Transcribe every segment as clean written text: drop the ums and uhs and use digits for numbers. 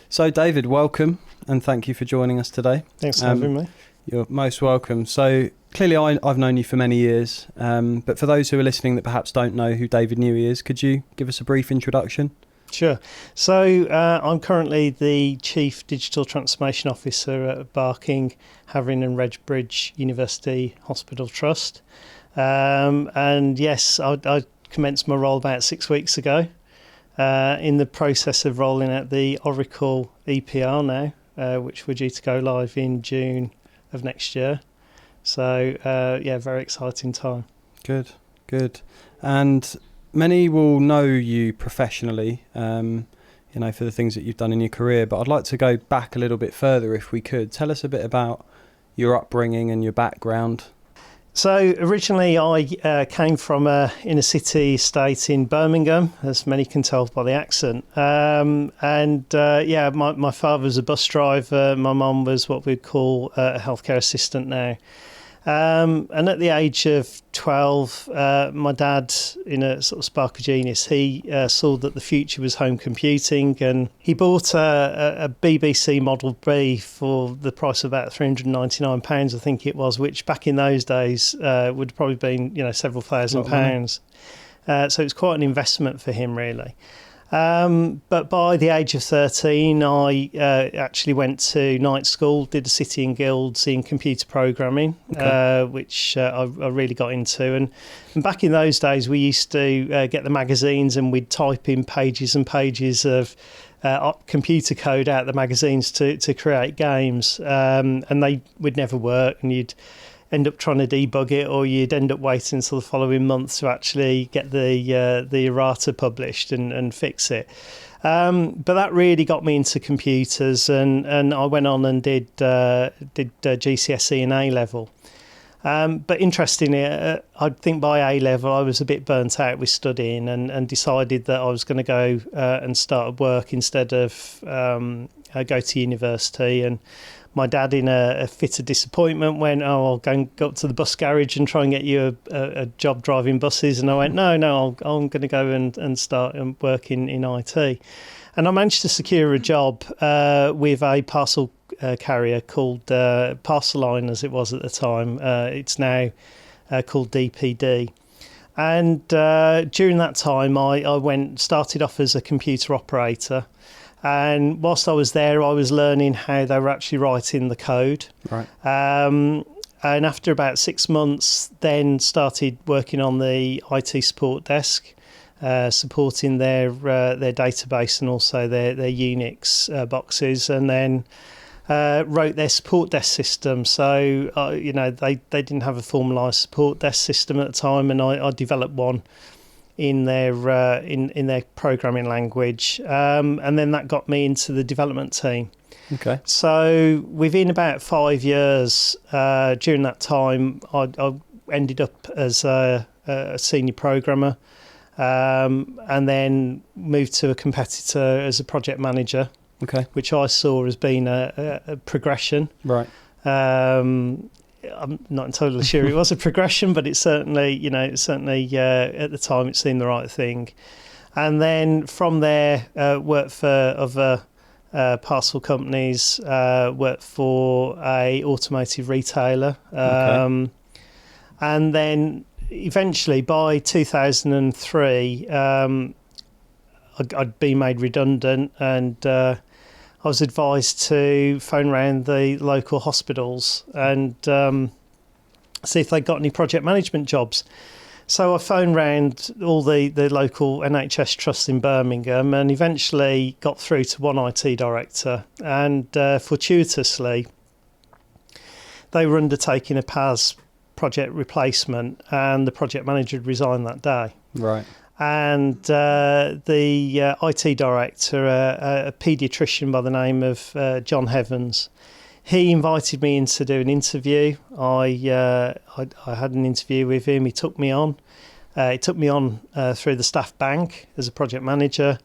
So David, welcome and thank you for joining us today. Thanks for having me. You're most welcome. So clearly I've known you for many years, but for those who are listening that perhaps don't know who David Newey is, could you give us a brief introduction? Sure. So I'm currently the Chief Digital Transformation Officer at Barking, Havering and Redbridge University Hospital Trust. And yes, I commenced my role about 6 weeks ago, in the process of rolling out the Oracle EPR now, which we're due to go live in June of next year. So very exciting time. Good. And many will know you professionally, for the things that you've done in your career, but I'd like to go back a little bit further if we could. Tell us a bit about your upbringing and your background. So originally I came from a inner city estate in Birmingham, as many can tell by the accent. My father was a bus driver. My mum was what we'd call a healthcare assistant now. And at the age of 12, my dad, in a sort of spark of genius, he saw that the future was home computing, and he bought a BBC Model B for the price of about £399, I think it was, which back in those days would have probably been, several £1,000s. So it was quite an investment for him, really. But by the age of 13, I actually went to night school, did a City and Guilds in computer programming, which I really got into. And back in those days, we used to get the magazines and we'd type in pages and pages of computer code out the magazines to create games. And they would never work, and you'd end up trying to debug it, or you'd end up waiting until the following month to actually get the errata published and fix it. But that really got me into computers, and I went on and did GCSE and A-level. But interestingly, I think by A-level I was a bit burnt out with studying, and decided that I was going to go and start work instead of go to university. And my dad, in a fit of disappointment, went, I'll go up to the bus garage and try and get you a job driving buses. And I went, no, I'm going to go and start work in IT. And I managed to secure a job with a parcel carrier called Parceline, as it was at the time. It's now called DPD. And during that time, I started off as a computer operator. And whilst I was there, I was learning how they were actually writing the code. Right. And after about 6 months, then started working on the IT support desk, supporting their database and also their Unix boxes, and then wrote their support desk system. So they didn't have a formalised support desk system at the time, and I developed one in their programming language, and then that got me into the development team. Okay. So within about 5 years, during that time, I ended up as a senior programmer, and then moved to a competitor as a project manager. Okay. Which I saw as being a progression. Right. I'm not entirely sure it was a progression, but it certainly at the time it seemed the right thing. And then from there, worked for other parcel companies, worked for a automotive retailer, and then eventually by 2003, I'd been made redundant, and I was advised to phone around the local hospitals and see if they got any project management jobs. So I phoned round all the local NHS trusts in Birmingham, and eventually got through to one IT director. And fortuitously, they were undertaking a PAS project replacement, and the project manager had resigned that day. Right. And the IT director, a paediatrician by the name of John Heavens, he invited me in to do an interview. I had an interview with him. He took me on. Through the staff bank as a project manager,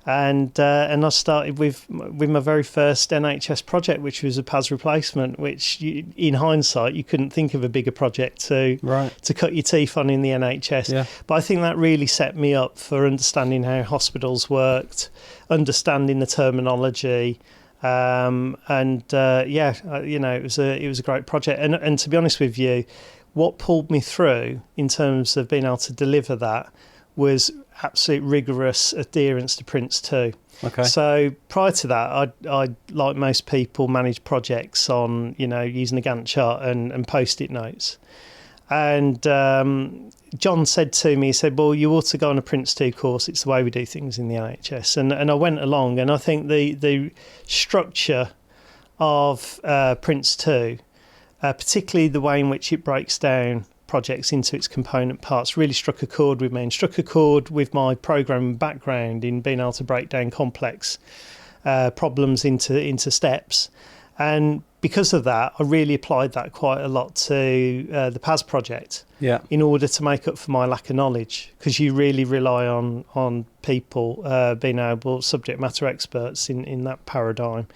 And I started with my very first NHS project, which was a PAS replacement, which in hindsight you couldn't think of a bigger project to cut your teeth on in the NHS. Yeah. But I think that really set me up for understanding how hospitals worked, understanding the terminology, it was a great project. And to be honest with you, what pulled me through in terms of being able to deliver that was absolute rigorous adherence to Prince 2. Okay. So prior to that, I like most people, managed projects on, using a Gantt chart and Post-it notes. And John said to me, he said, well, you ought to go on a Prince 2 course. It's the way we do things in the NHS. And I went along, and I think the structure of Prince 2, particularly the way in which it breaks down projects into its component parts, really struck a chord with me, and struck a chord with my programming background in being able to break down complex problems into steps. And because of that, I really applied that quite a lot to the PAS project in order to make up for my lack of knowledge, because you really rely on people being able, subject matter experts in that paradigm.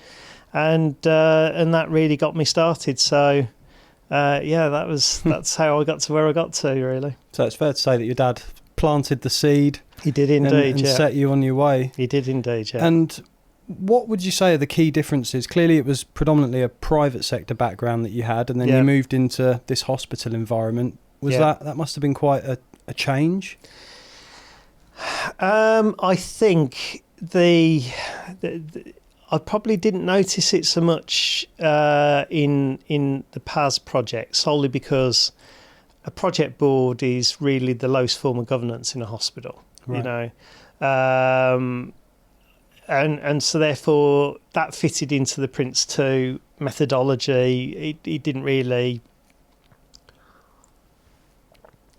And that really got me started. So that's how I got to where I got to, really. So it's fair to say that your dad planted the seed. He did indeed, and set you on your way. He did indeed, yeah. And what would you say are the key differences? Clearly it was predominantly a private sector background that you had, and then you moved into this hospital environment. Was that must have been quite a change? I think I probably didn't notice it so much in the PAS project, solely because a project board is really the lowest form of governance in a hospital, right. And so therefore that fitted into the Prince 2 methodology. It didn't really,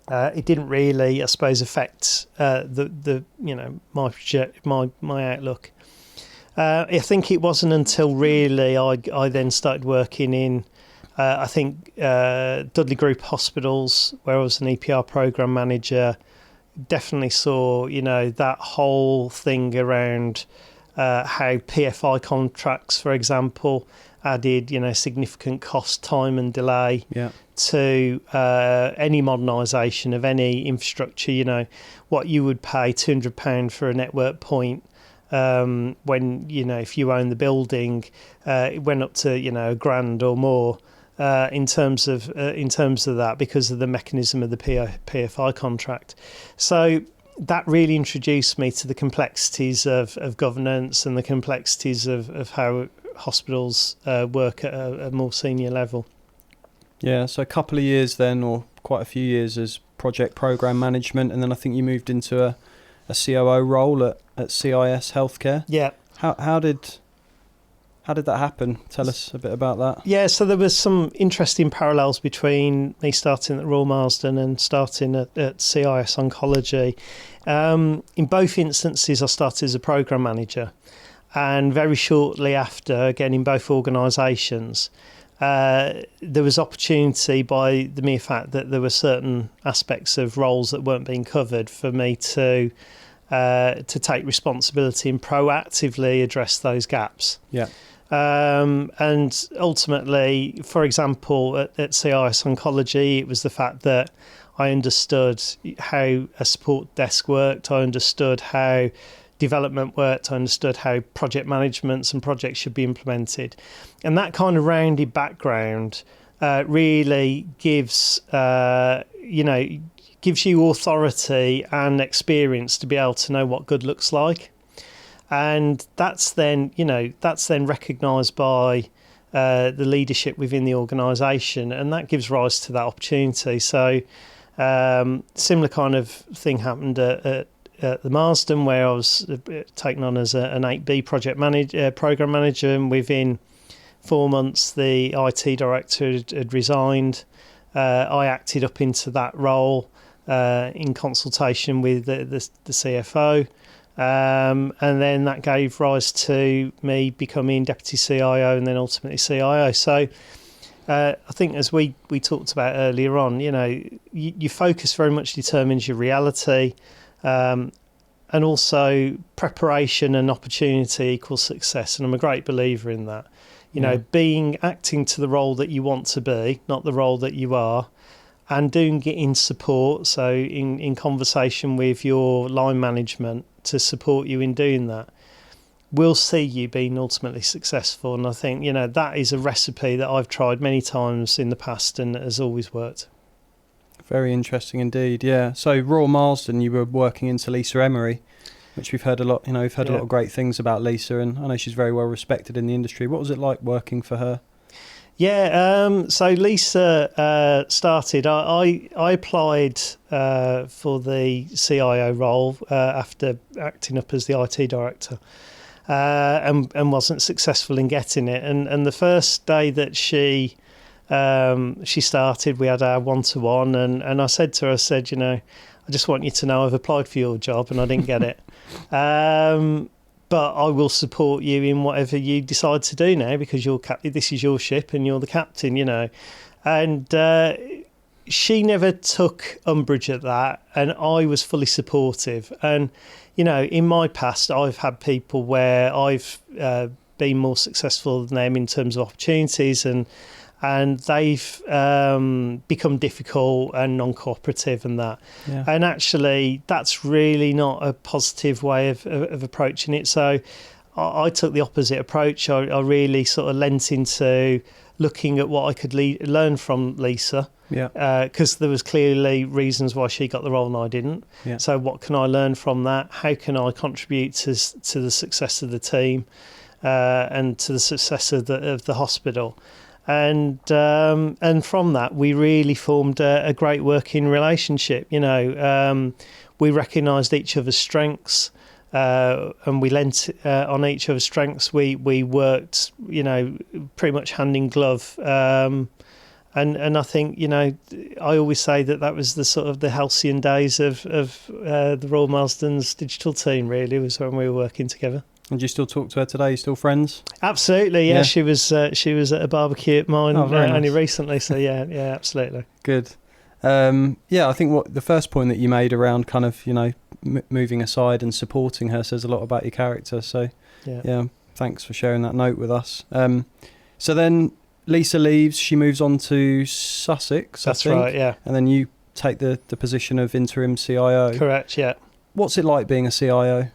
I suppose, affect my outlook. I think it wasn't until really I then started working in, Dudley Group Hospitals, where I was an EPR program manager. Definitely saw, that whole thing around how PFI contracts, for example, added, significant cost, time and delay to any modernisation of any infrastructure. What you would pay £200 for a network point, when if you own the building, it went up to £1,000 or more in terms of that, because of the mechanism of the PFI contract. So that really introduced me to the complexities of governance and the complexities of how hospitals work at a more senior level. Yeah, so a couple of years then, or quite a few years as project program management, and then I think you moved into a COO role at CIS Healthcare. Yeah. How did that happen? Tell us a bit about that. Yeah, so there was some interesting parallels between me starting at Royal Marsden and starting at CIS Oncology. In both instances, I started as a program manager, and very shortly after, again in both organisations, there was opportunity, by the mere fact that there were certain aspects of roles that weren't being covered, for me to take responsibility and proactively address those gaps. Yeah. And ultimately, for example, at CIS Oncology, it was the fact that I understood how a support desk worked, I understood how development worked, I understood how project managements and projects should be implemented. And that kind of rounded background really gives you authority and experience to be able to know what good looks like. And that's then recognised by the leadership within the organisation, and that gives rise to that opportunity. So similar kind of thing happened at the Marsden, where I was taken on as an 8B program manager, and within 4 months the IT director had resigned. I acted up into that role in consultation with the CFO. And then that gave rise to me becoming deputy CIO and then ultimately CIO. So I think, as we talked about earlier on, your focus very much determines your reality. And also preparation and opportunity equals success. And I'm a great believer in that. You know, acting to the role that you want to be, not the role that you are, and doing it in support. So in conversation with your line management to support you in doing that, will see you being ultimately successful. And I think, you know, that is a recipe that I've tried many times in the past and has always worked. Very interesting indeed, yeah. So Royal Marsden, you were working into Lisa Emery, which we've heard a lot, you know, we've heard a lot of great things about Lisa, and I know she's very well respected in the industry. What was it like working for her? Yeah, so Lisa started, I applied for the CIO role after acting up as the IT director. And wasn't successful in getting it. And the first day that she started, we had our one-to-one, and I said to her, you know, I just want you to know I've applied for your job and I didn't get it. But I will support you in whatever you decide to do now, because this is your ship and you're the captain, you know. And she never took umbrage at that, and I was fully supportive. And you know, in my past, I've had people where I've been more successful than them in terms of opportunities, and they've become difficult and non-cooperative and that. Yeah. And actually, that's really not a positive way of approaching it. So I took the opposite approach. I really sort of lent into looking at what I could learn from Lisa. Yeah. Because there was clearly reasons why she got the role and I didn't. Yeah. So what can I learn from that? How can I contribute to the success of the team and to the success of the hospital? And from that, we really formed a great working relationship. You know, we recognised each other's strengths. And we lent on each other's strengths. We worked, you know, pretty much hand in glove. And I think, you know, I always say that was the sort of the halcyon days of the Royal Marsden's digital team, really, was when we were working together. And do you still talk to her today? You still friends? Absolutely, yeah. She was at a barbecue at mine only nice. Recently, so yeah, absolutely. Good. I think what the first point that you made around kind of, you know, moving aside and supporting her says a lot about your character. So yeah, thanks for sharing that note with us. So then Lisa leaves, she moves on to Sussex. That's right, yeah. And then you take the position of interim CIO. Correct, yeah. What's it like being a CIO?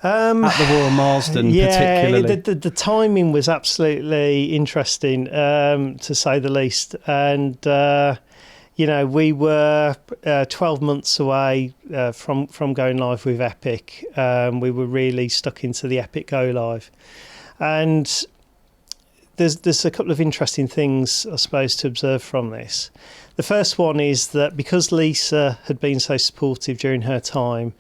At the Royal Marsden, particularly. The timing was absolutely interesting, to say the least. And, you know, we were 12 months away from going live with Epic. We were really stuck into the Epic go live. And there's a couple of interesting things, I suppose, to observe from this. The first one is that because Lisa had been so supportive during her time,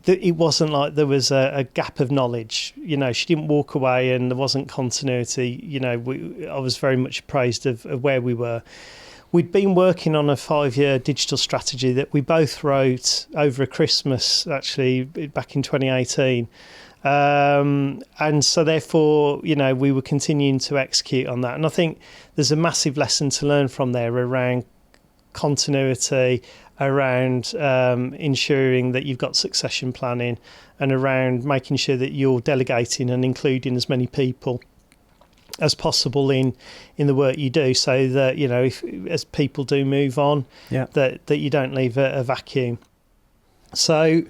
it wasn't like there was a gap of knowledge. You know, she didn't walk away and there wasn't continuity. You know, I was very much appraised of where we were. We'd been working on a 5-year digital strategy that we both wrote over a Christmas, actually, back in 2018. And so therefore, you know, we were continuing to execute on that. And I think there's a massive lesson to learn from there around continuity, around ensuring that you've got succession planning, and around making sure that you're delegating and including as many people as possible in the work you do, so that, you know, as people do move on, that you don't leave a vacuum. So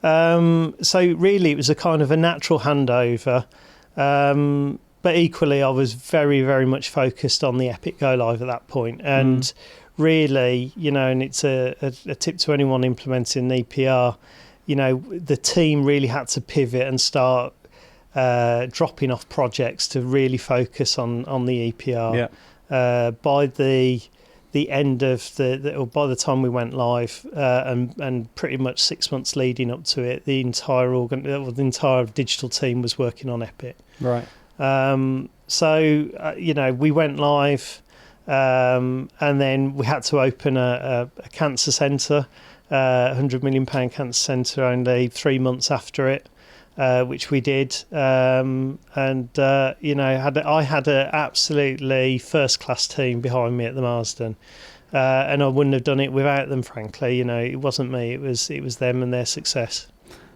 really it was a kind of a natural handover, but equally I was very, very much focused on the Epic go live at that point. And really, you know, and it's a tip to anyone implementing an EPR, you know, the team really had to pivot and start dropping off projects to really focus on the EPR. By the end of or by the time we went live, and pretty much 6 months leading up to it, the entire digital team was working on Epic. Right. You know, we went live, and then we had to open a cancer centre, £100 million cancer centre, only 3 months after it. Which we did, you know, I had an absolutely first-class team behind me at the Marsden, and I wouldn't have done it without them. Frankly, it wasn't me; it was them and their success.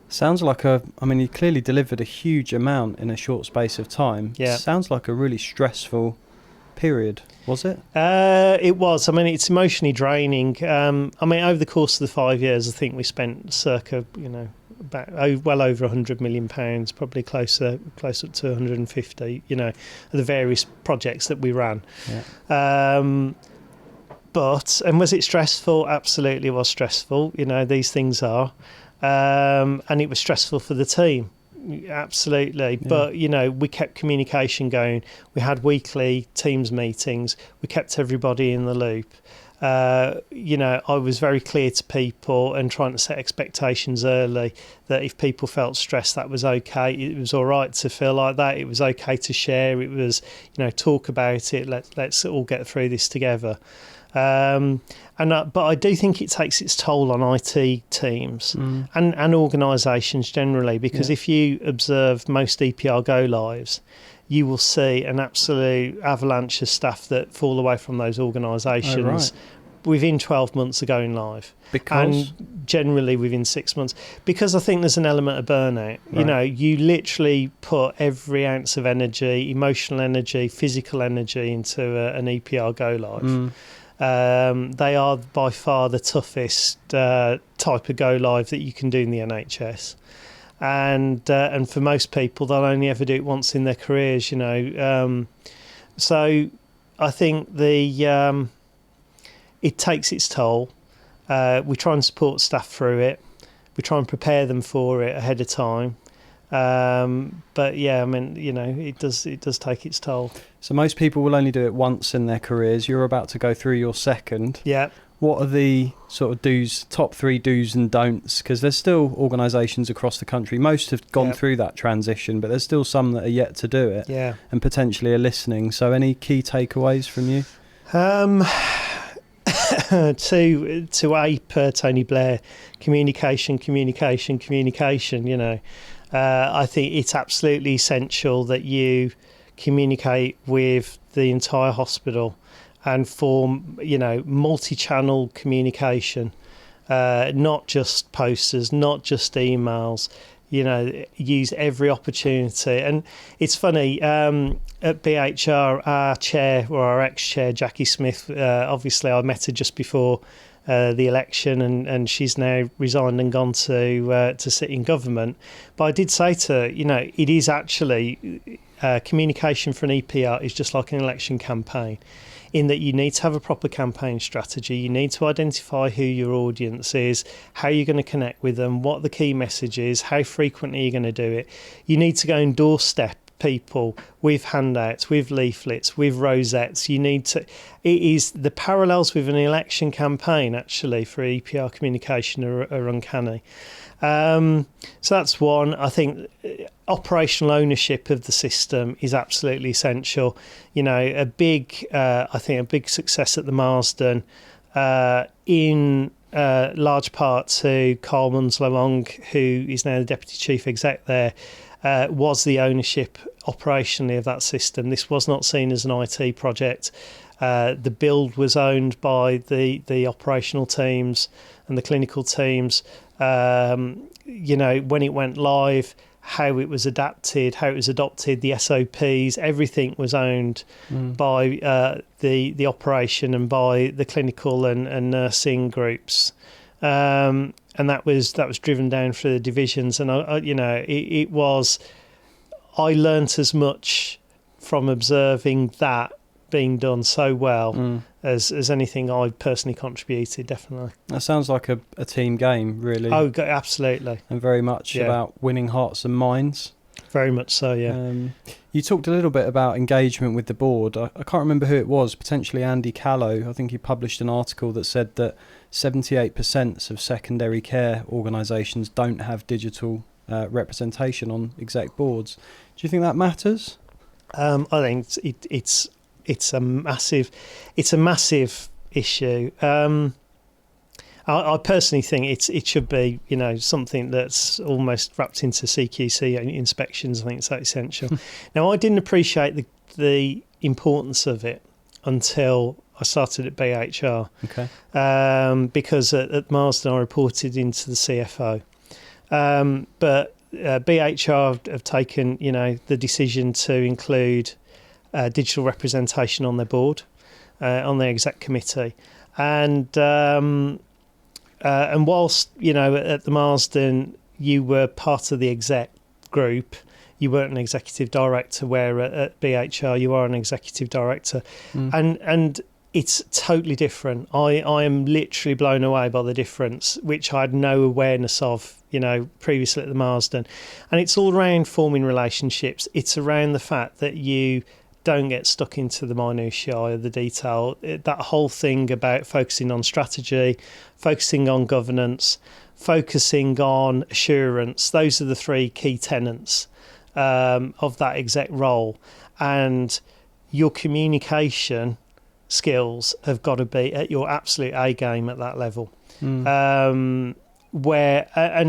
Sounds like you clearly delivered a huge amount in a short space of time. Yeah. Sounds like a really stressful period, was it? It was. It's emotionally draining. Over the course of the 5 years, I think we spent circa, well over £100 million, probably closer to 150. The various projects that we ran. Yeah. And was it stressful? Absolutely, it was stressful. These things are, and it was stressful for the team. Absolutely. Yeah. But we kept communication going. We had weekly Teams meetings. We kept everybody in the loop. I was very clear to people and trying to set expectations early that if people felt stressed, that was okay. It was all right to feel like that. It was okay to share. It was talk about it. Let's all get through this together. But I do think it takes its toll on IT teams and organisations generally, because if you observe most EPR go lives, you will see an absolute avalanche of staff that fall away from those organisations within 12 months of going live. Because? And generally within 6 months. Because I think there's an element of burnout. Right. You literally put every ounce of energy, emotional energy, physical energy into an EPR go live. They are by far the toughest type of go live that you can do in the NHS, and for most people they'll only ever do it once in their careers. So I think it takes its toll. We try and support staff through it. We try and prepare them for it ahead of time. But yeah, it does take its toll. So most people will only do it once in their careers. You're about to go through your second. Yeah. What are the sort of top 3 do's and don'ts? Because there's still organisations across the country. Most have gone through that transition, but there's still some that are yet to do it and potentially are listening. So any key takeaways from you? To ape Tony Blair, communication. I think it's absolutely essential that you communicate with the entire hospital and form, multi-channel communication, not just posters, not just emails. Use every opportunity. And it's funny, at BHR, our chair, or our ex-chair, Jackie Smith, obviously I met her just before the election, and she's now resigned and gone to sit in government. But I did say to her, it is actually communication for an EPR is just like an election campaign, in that you need to have a proper campaign strategy. You need to identify who your audience is, how you're going to connect with them, what the key message is, how frequently you're going to do it. You need to go and doorstep people with handouts, with leaflets, with rosettes. It is the parallels with an election campaign actually for EPR communication are uncanny. So that's one. I think operational ownership of the system is absolutely essential. A big success at the Marsden, in large part to Carl Munslow-Ong, who is now the Deputy Chief Exec there, was the ownership operationally of that system. This was not seen as an IT project. The build was owned by the operational teams and the clinical teams. When it went live, how it was adapted, how it was adopted, the SOPs, everything was owned by the operation and by the clinical and nursing groups. And that was driven down through the divisions. And I learnt as much from observing that being done so well as anything I personally contributed, definitely. That sounds like a team game, really. Oh, absolutely. And very much about winning hearts and minds. Very much so, yeah. You talked a little bit about engagement with the board. I can't remember who it was, potentially Andy Callow. I think he published an article that said that 78% of secondary care organisations don't have digital representation on exec boards. Do you think that matters? I think it's a massive issue. I personally think it should be something that's almost wrapped into CQC inspections. I think it's that essential. Now, I didn't appreciate the importance of it until I started at BHR. Okay. Because at Marsden I reported into the CFO. But BHR have taken, the decision to include digital representation on their board, on their exec committee, and whilst at the Marsden you were part of the exec group, you weren't an executive director. Where at BHR you are an executive director, and it's totally different. I am literally blown away by the difference, which I had no awareness of, previously at the Marsden. And it's all around forming relationships. It's around the fact that you don't get stuck into the minutiae of the detail. That whole thing about focusing on strategy, focusing on governance, focusing on assurance, those are the three key tenets of that exec role. And your communication skills have got to be at your absolute A game at that level. And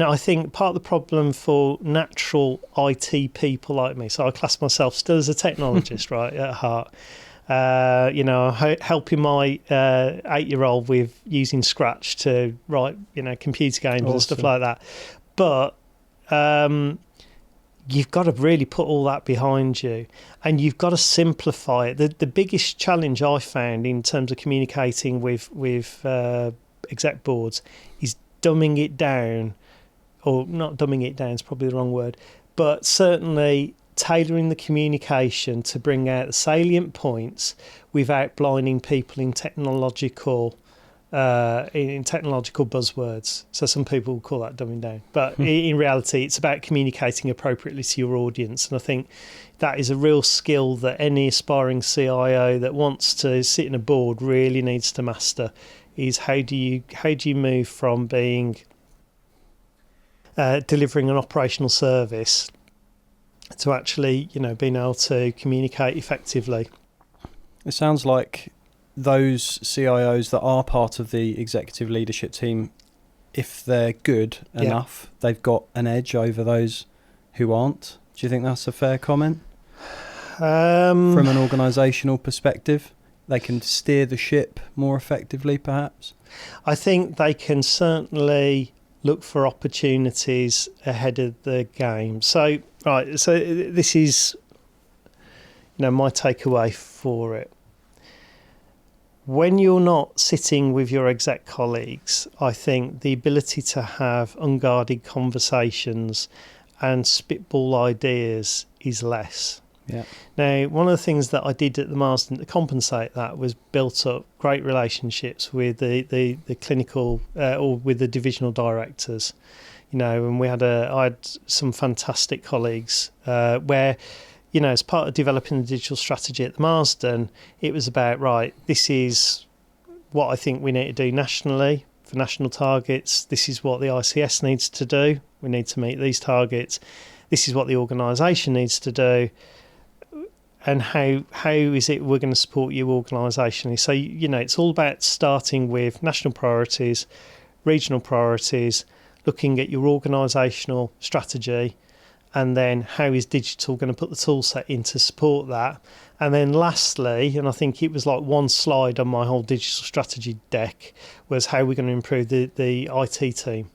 I think part of the problem for natural IT people like me, so I class myself still as a technologist, right, at heart. Helping my 8-year-old with using Scratch to write, computer games and stuff like that. But you've got to really put all that behind you, and you've got to simplify it. The biggest challenge I found in terms of communicating with exec boards is dumbing it down, or not dumbing it down is probably the wrong word, but certainly tailoring the communication to bring out the salient points without blinding people in technological buzzwords. So some people will call that dumbing down, but in reality it's about communicating appropriately to your audience. And I think that is a real skill that any aspiring CIO that wants to sit in a board really needs to master, is how do you move from being delivering an operational service to actually being able to communicate effectively. It sounds like those CIOs that are part of the executive leadership team, if they're good enough, they've got an edge over those who aren't. Do you think that's a fair comment? From an organisational perspective, they can steer the ship more effectively, perhaps? I think they can certainly look for opportunities ahead of the game. So this is my takeaway for it. When you're not sitting with your exec colleagues, I think the ability to have unguarded conversations and spitball ideas is less. Yeah. Now, one of the things that I did at the Marsden to compensate that was built up great relationships with the clinical or with the divisional directors, and I had some fantastic colleagues where, as part of developing the digital strategy at the Marsden, it was about, right, this is what I think we need to do nationally for national targets. This is what the ICS needs to do. We need to meet these targets. This is what the organisation needs to do. And how is it we're going to support you organisationally? So, it's all about starting with national priorities, regional priorities, looking at your organisational strategy, and then how is digital going to put the tool set in to support that? And then lastly, and I think it was like one slide on my whole digital strategy deck, was how we're going to improve the IT team.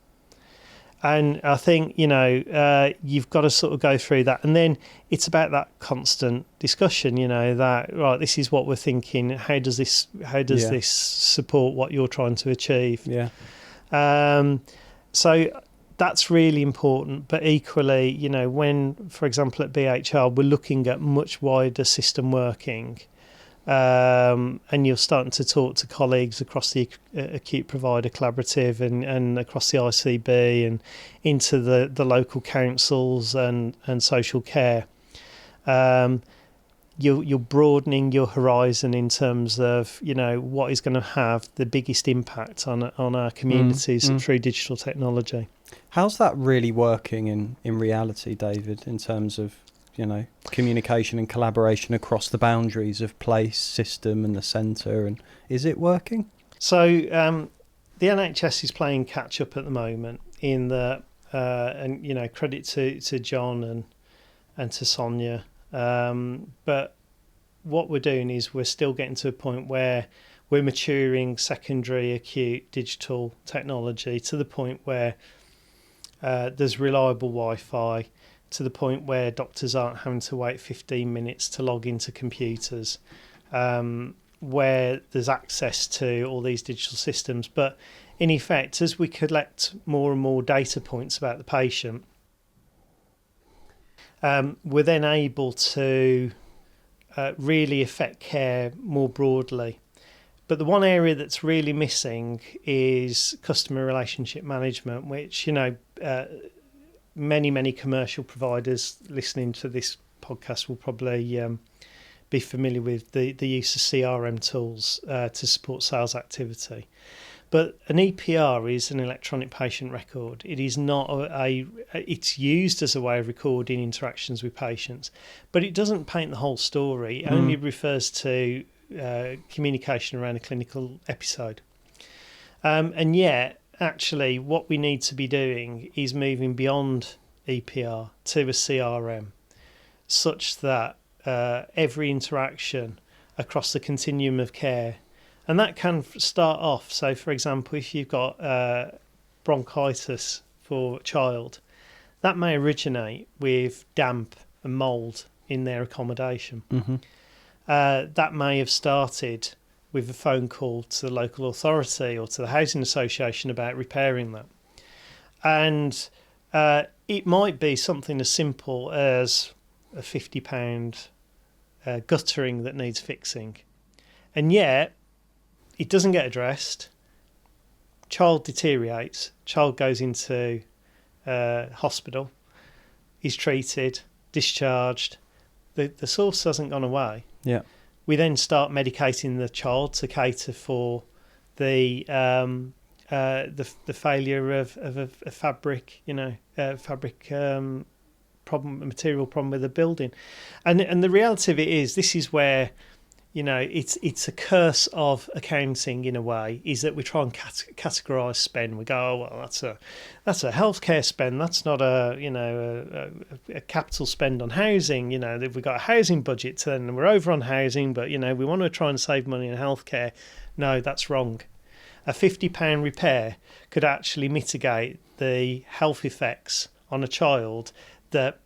And I think, you've got to sort of go through that. And then it's about that constant discussion, that, right, this is what we're thinking. How does this support what you're trying to achieve? Yeah. So that's really important. But equally, when, for example, at BHR, we're looking at much wider system working, and you're starting to talk to colleagues across the acute provider collaborative and across the ICB and into the local councils and social care. You're broadening your horizon in terms of what is going to have the biggest impact on our communities through digital technology. How's that really working in reality, David, in terms of communication and collaboration across the boundaries of place, system and the centre, and is it working? So the NHS is playing catch up at the moment in the and credit to John and to Sonia, but what we're doing is we're still getting to a point where we're maturing secondary acute digital technology to the point where there's reliable Wi-Fi, to the point where doctors aren't having to wait 15 minutes to log into computers, where there's access to all these digital systems. But in effect, as we collect more and more data points about the patient, we're then able to really affect care more broadly. But the one area that's really missing is customer relationship management, which, many commercial providers listening to this podcast will probably be familiar with the use of CRM tools to support sales activity. But an EPR is an electronic patient record. It is not it's used as a way of recording interactions with patients, but it doesn't paint the whole story. It only refers to communication around a clinical episode. And yet, actually, what we need to be doing is moving beyond EPR to a CRM, such that every interaction across the continuum of care, and that can start off. So, for example, if you've got bronchitis for a child, that may originate with damp and mould in their accommodation. Mm-hmm. That may have started with a phone call to the local authority or to the housing association about repairing that. And it might be something as simple as a £50 guttering that needs fixing. And yet, it doesn't get addressed. Child deteriorates. Child goes into hospital. Is treated, discharged. The source hasn't gone away. Yeah. We then start medicating the child to cater for the failure of a fabric, problem, material problem with the building, and the reality of it is, this is where, it's a curse of accounting in a way, is that we try and categorise spend. We go, oh, well, that's a healthcare spend. That's not a capital spend on housing. If we've got a housing budget, then we're over on housing, but we want to try and save money in healthcare. No, that's wrong. A £50 repair could actually mitigate the health effects on a child that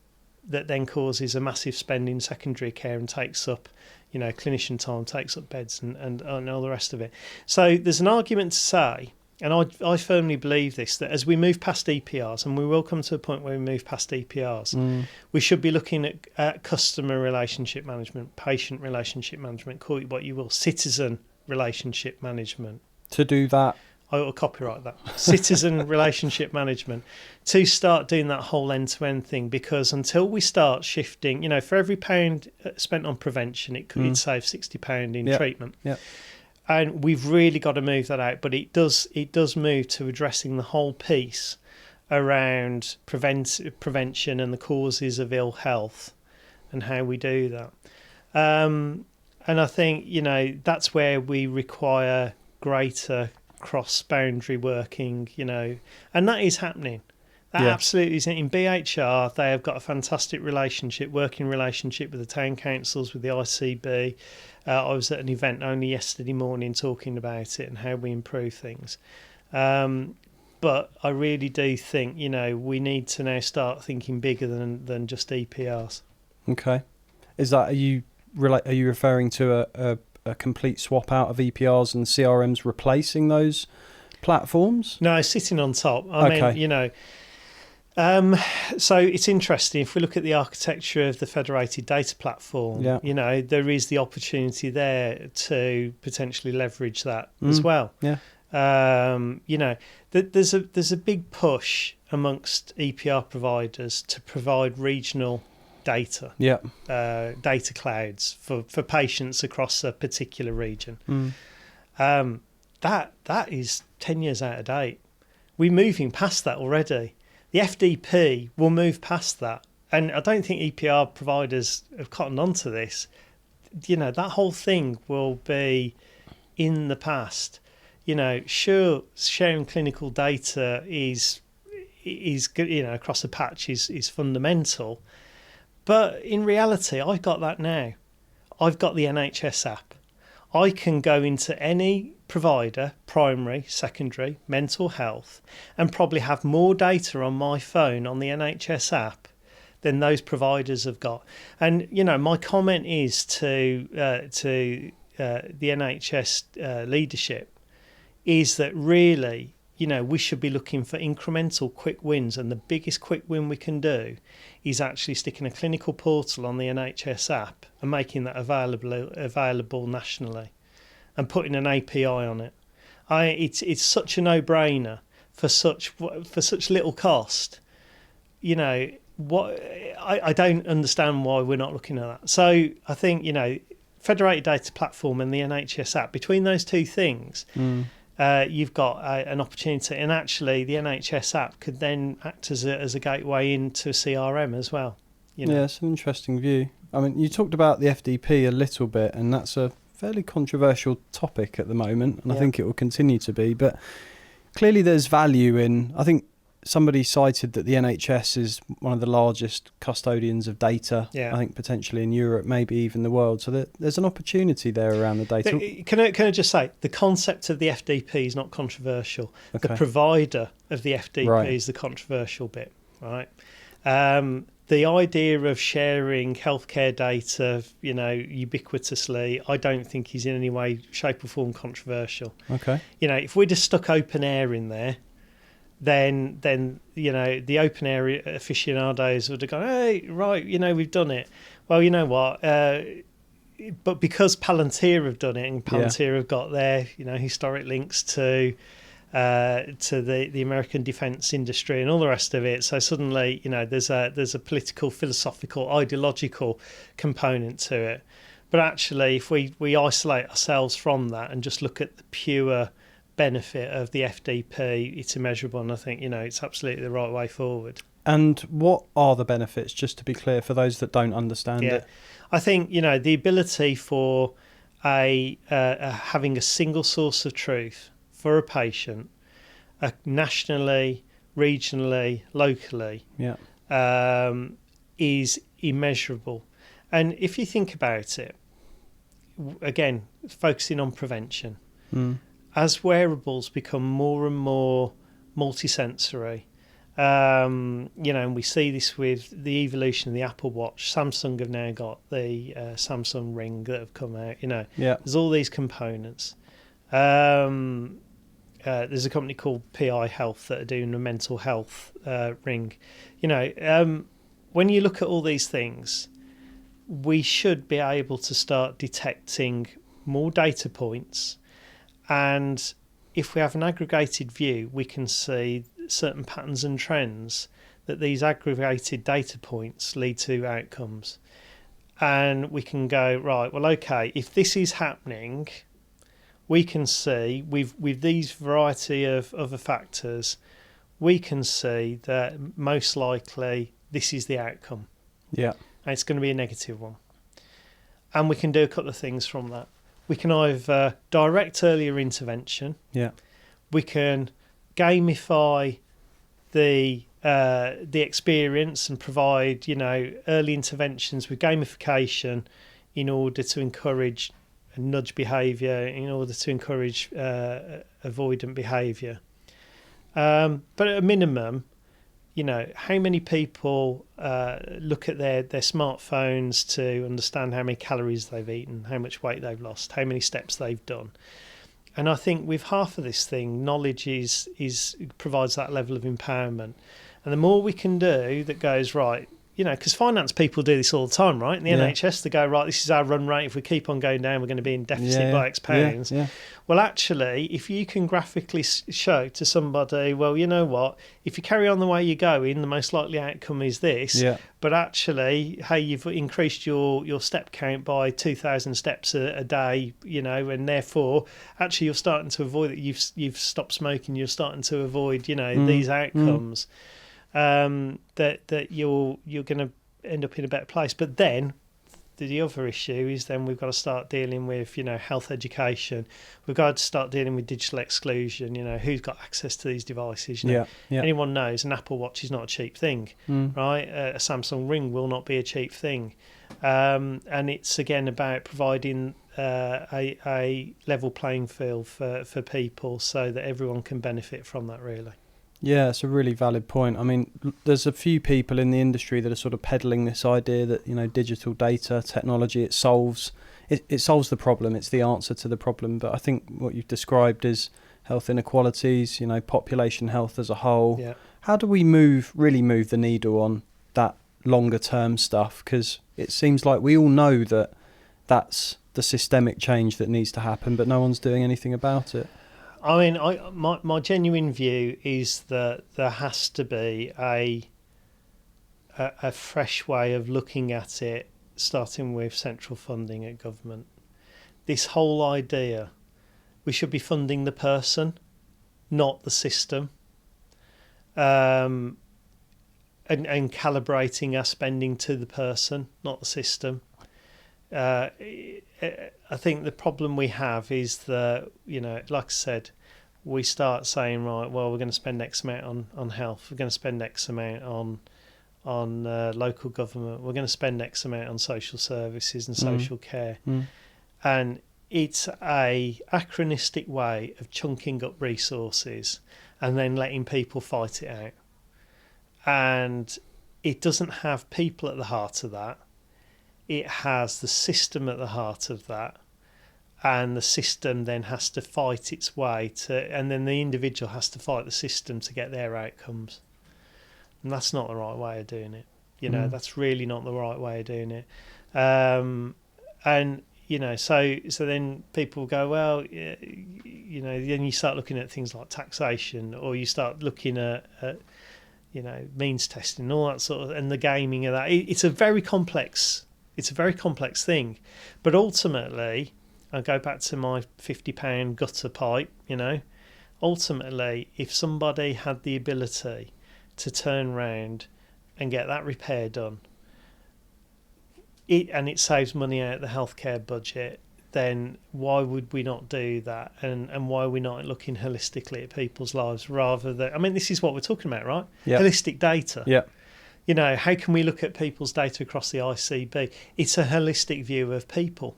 then causes a massive spend in secondary care and takes up, clinician time, takes up beds and all the rest of it. So there's an argument to say, and I firmly believe this, that as we move past EPRs, and we will come to a point where we move past EPRs, we should be looking at customer relationship management, patient relationship management, call it what you will, citizen relationship management. To do that, I will copyright that. Citizen relationship management, to start doing that whole end-to-end thing, because until we start shifting, for every pound spent on prevention, it could save £60 in treatment. Yeah. And we've really got to move that out. But it does move to addressing the whole piece around prevention and the causes of ill health and how we do that. And I think, that's where we require greater cross-boundary working, and that is happening. That absolutely is. In BHR, they have got a fantastic working relationship with the town councils, with the ICB. I was at an event only yesterday morning talking about it and how we improve things. But I really do think, we need to now start thinking bigger than just EPRs. Okay. Are you referring to a complete swap out of EPRs and CRMs replacing those platforms? No, sitting on top. I mean, so it's interesting. If we look at the architecture of the federated data platform, there is the opportunity there to potentially leverage that as well. Yeah. There's a big push amongst EPR providers to provide regional data, data clouds for patients across a particular region. That is 10 years out of date. We're moving past that already. The FDP will move past that, and I don't think EPR providers have cottoned onto this. That whole thing will be in the past. Sure, sharing clinical data is across a patch is fundamental. But in reality, I've got that now. I've got the NHS app. I can go into any provider, primary, secondary, mental health, and probably have more data on my phone on the NHS app than those providers have got. And, you know, my comment is to the NHS leadership is that really, you know, we should be looking for incremental quick wins, and the biggest quick win we can do is actually sticking a clinical portal on the NHS app and making that available nationally and putting an API on it. It's such a no-brainer for such little cost. You know, I don't understand why we're not looking at that. So I think, you know, Federated Data Platform and the NHS app, between those two things, you've got an opportunity, and actually the NHS app could then act as a gateway into CRM as well. You know? Yeah, it's an interesting view. I mean, you talked about the FDP a little bit, and that's a fairly controversial topic at the moment, and I think it will continue to be. But clearly there's value in, I think somebody cited that the NHS is one of the largest custodians of data, I think potentially in Europe, maybe even the world. So there's an opportunity there around the data. Can I just say, the concept of the FDP is not controversial. Okay. The provider of the FDP is the controversial bit, right? The idea of sharing healthcare data, you know, ubiquitously, I don't think is in any way, shape or form controversial. Okay. You know, if we just stuck open air in there, then you know, the open air aficionados would have gone, hey, right, you know, we've done it. Well, you know what? But because Palantir have done it, and Palantir have got their, you know, historic links to the American defence industry and all the rest of it, so suddenly, you know, there's a political, philosophical, ideological component to it. But actually, if we isolate ourselves from that and just look at the pure benefit of the FDP, it's immeasurable, and I think, you know, it's absolutely the right way forward. And what are the benefits, just to be clear, for those that don't understand it? I think, you know, the ability for having a single source of truth for a patient, nationally, regionally, locally, is immeasurable. And if you think about it, again, focusing on prevention, as wearables become more and more multisensory, you know, and we see this with the evolution of the Apple Watch. Samsung have now got the Samsung Ring that have come out. You know, there's all these components. There's a company called PI Health that are doing a mental health ring. You know, when you look at all these things, we should be able to start detecting more data points. And if we have an aggregated view, we can see certain patterns and trends that these aggregated data points lead to outcomes. And we can go, right, well, okay, if this is happening, we can see with these variety of other factors, we can see that most likely this is the outcome. Yeah. And it's going to be a negative one. And we can do a couple of things from that. We can either direct earlier intervention. Yeah. We can gamify the experience and provide, you know, early interventions with gamification in order to encourage nudge behaviour, in order to encourage avoidant behaviour. But at a minimum, you know, how many people look at their smartphones to understand how many calories they've eaten, how much weight they've lost, how many steps they've done? And I think with half of this thing, knowledge provides that level of empowerment. And the more we can do that goes, right, you know, because finance people do this all the time, right? In the NHS, they go, right, this is our run rate. If we keep on going down, we're going to be in deficit by X pounds. Well, actually, if you can graphically show to somebody, well, you know what, if you carry on the way you're going, the most likely outcome is this. But actually, hey, you've increased your step count by 2,000 steps a day, you know, and therefore, actually, you're starting to avoid it. You've stopped smoking. You're starting to avoid, you know, these outcomes. That you're going to end up in a better place. But then the other issue is then we've got to start dealing with, health education. We've got to start dealing with digital exclusion. Who's got access to these devices? Anyone knows an Apple Watch is not a cheap thing, right? A Samsung Ring will not be a cheap thing. And it's again about providing a level playing field for people so that everyone can benefit from that, really. Yeah, it's a really valid point. I mean, there's a few people in the industry that are sort of peddling this idea that, digital data, technology, it solves the problem. It's the answer to the problem. But I think what you've described is health inequalities, population health as a whole. Yeah. How do we really move the needle on that longer term stuff? Because it seems like we all know that that's the systemic change that needs to happen, but no one's doing anything about it. I mean, my genuine view is that there has to be a fresh way of looking at it, starting with central funding at government. This whole idea, we should be funding the person, not the system, and calibrating our spending to the person, not the system. I think the problem we have is that, like I said, we start saying, right, well, we're going to spend X amount on health, we're going to spend X amount on local government, we're going to spend X amount on social services and social care. And it's a anachronistic way of chunking up resources and then letting people fight it out. And it doesn't have people at the heart of that. It has the system at the heart of that, and the system then has to fight its way and then the individual has to fight the system to get their outcomes. And that's not the right way of doing it. That's really not the right way of doing it. And so then people go, well, then you start looking at things like taxation, or you start looking at means testing and all that sort of, and the gaming of that. It's a very complex thing, but ultimately, I go back to my £50 gutter pipe. Ultimately, if somebody had the ability to turn round and get that repair done, it saves money out of the healthcare budget, then why would we not do that? And why are we not looking holistically at people's lives rather than? I mean, this is what we're talking about, right? Yeah. Holistic data. Yeah. How can we look at people's data across the ICB? It's a holistic view of people.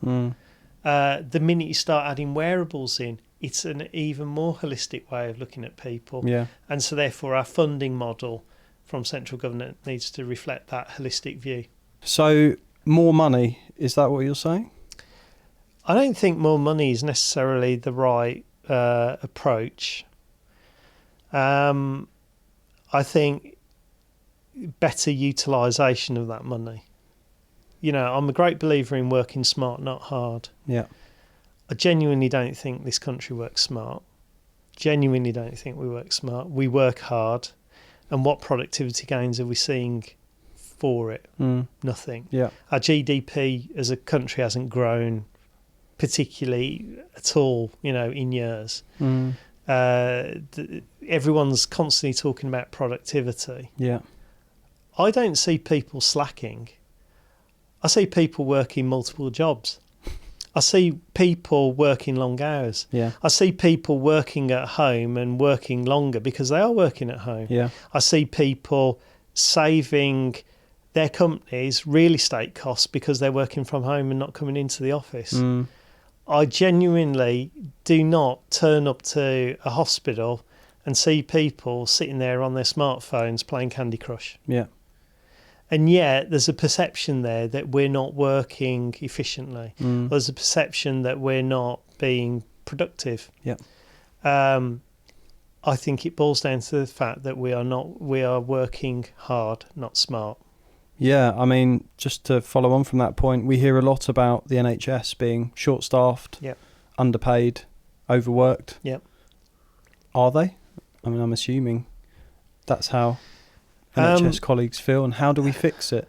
The minute you start adding wearables in, it's an even more holistic way of looking at people. Yeah. And so therefore our funding model from central government needs to reflect that holistic view. So more money, is that what you're saying? I don't think more money is necessarily the right approach. I think better utilisation of that money. I'm a great believer in working smart, not hard. Yeah. I genuinely don't think this country works smart. Genuinely don't think we work smart. We work hard. And what productivity gains are we seeing for it? Nothing. Yeah. Our GDP as a country hasn't grown particularly at all, in years. Everyone's constantly talking about productivity. Yeah. I don't see people slacking. I see people working multiple jobs. I see people working long hours. Yeah. I see people working at home and working longer because they are working at home. Yeah. I see people saving their companies real estate costs because they're working from home and not coming into the office. I genuinely do not turn up to a hospital and see people sitting there on their smartphones playing Candy Crush. Yeah. And yet there's a perception there that we're not working efficiently. There's a perception that we're not being productive. Yeah. I think it boils down to the fact that we are working hard, not smart. Yeah, I mean, just to follow on from that point, we hear a lot about the NHS being short-staffed, underpaid, overworked. Yep. Are they? I mean, I'm assuming that's how NHS colleagues feel, and how do we fix it?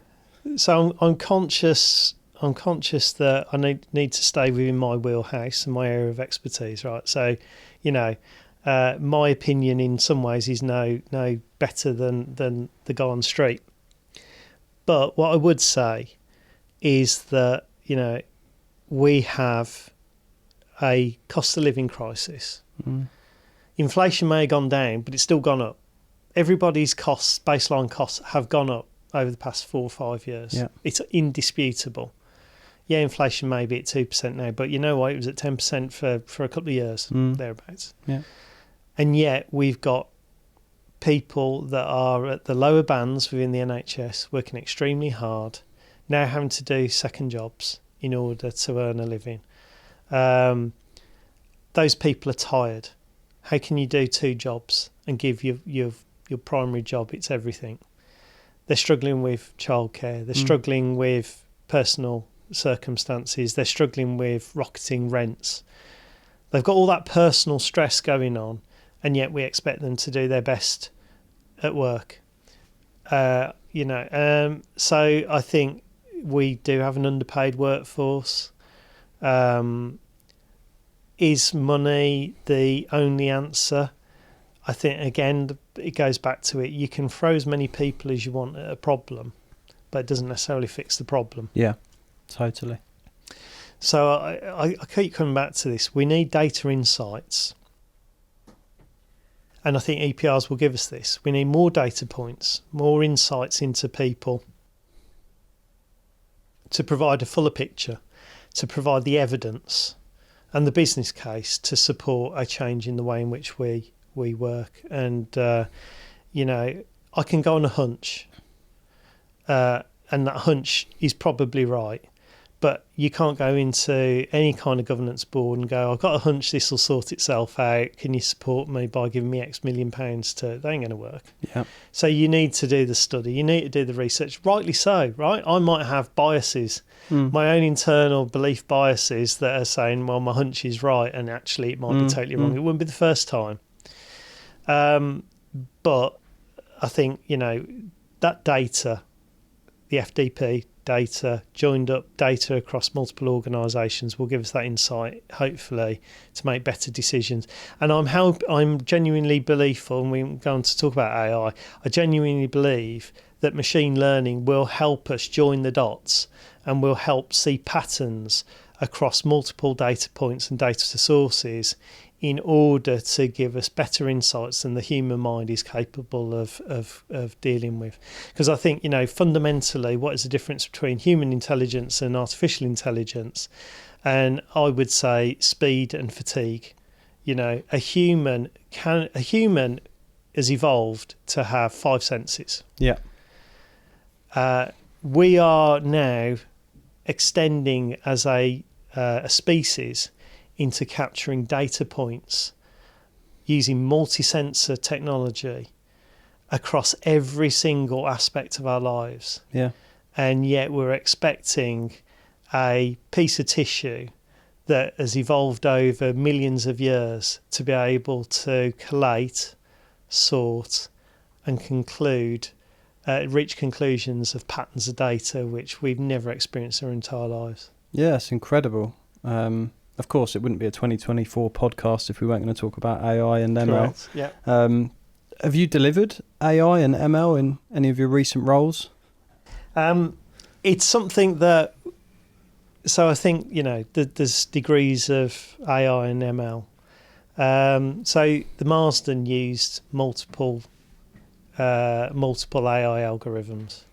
So I'm conscious that I need to stay within my wheelhouse and my area of expertise, right? So, my opinion in some ways is no better than the guy on the street. But what I would say is that, we have a cost of living crisis. Inflation may have gone down, but it's still gone up. Everybody's costs, baseline costs, have gone up over the past 4 or 5 years. Yeah. It's indisputable. Yeah, inflation may be at 2% now, but you know what? It was at 10% for a couple of years, thereabouts. Yeah. And yet we've got people that are at the lower bands within the NHS working extremely hard, now having to do second jobs in order to earn a living. Those people are tired. How can you do 2 jobs and give your primary job its everything? They're struggling with childcare. They're struggling with personal circumstances. They're struggling with rocketing rents. They've got all that personal stress going on, and yet we expect them to do their best at work. So I think we do have an underpaid workforce. Is money the only answer? I think, again, it goes back to it. You can throw as many people as you want at a problem, but it doesn't necessarily fix the problem. Yeah, totally. So I keep coming back to this. We need data insights. And I think EPRs will give us this. We need more data points, more insights into people to provide a fuller picture, to provide the evidence and the business case to support a change in the way in which we work. And, I can go on a hunch, and that hunch is probably right. But you can't go into any kind of governance board and go, I've got a hunch this will sort itself out. Can you support me by giving me X million pounds to... That ain't going to work. Yeah. So you need to do the study. You need to do the research. Rightly so, right? I might have biases, my own internal belief biases that are saying, well, my hunch is right, and actually it might be totally wrong. It wouldn't be the first time. But I think, that data, the FDP data, joined up data across multiple organisations will give us that insight, hopefully, to make better decisions. And I'm genuinely believeful, and we go on to talk about AI, I genuinely believe that machine learning will help us join the dots and will help see patterns across multiple data points and data sources in order to give us better insights than the human mind is capable of dealing with. Because I think, fundamentally, what is the difference between human intelligence and artificial intelligence? And I would say speed and fatigue. A human has evolved to have 5 senses. Yeah. We are now extending as a species into capturing data points using multi-sensor technology across every single aspect of our lives. Yeah. And yet we're expecting a piece of tissue that has evolved over millions of years to be able to collate, sort, and reach conclusions of patterns of data which we've never experienced our entire lives. Yeah, it's incredible. Of course, it wouldn't be a 2024 podcast if we weren't going to talk about AI and ML. Correct. Yeah. Have you delivered AI and ML in any of your recent roles? It's something that... So I think, there's degrees of AI and ML. So the Marsden used multiple AI algorithms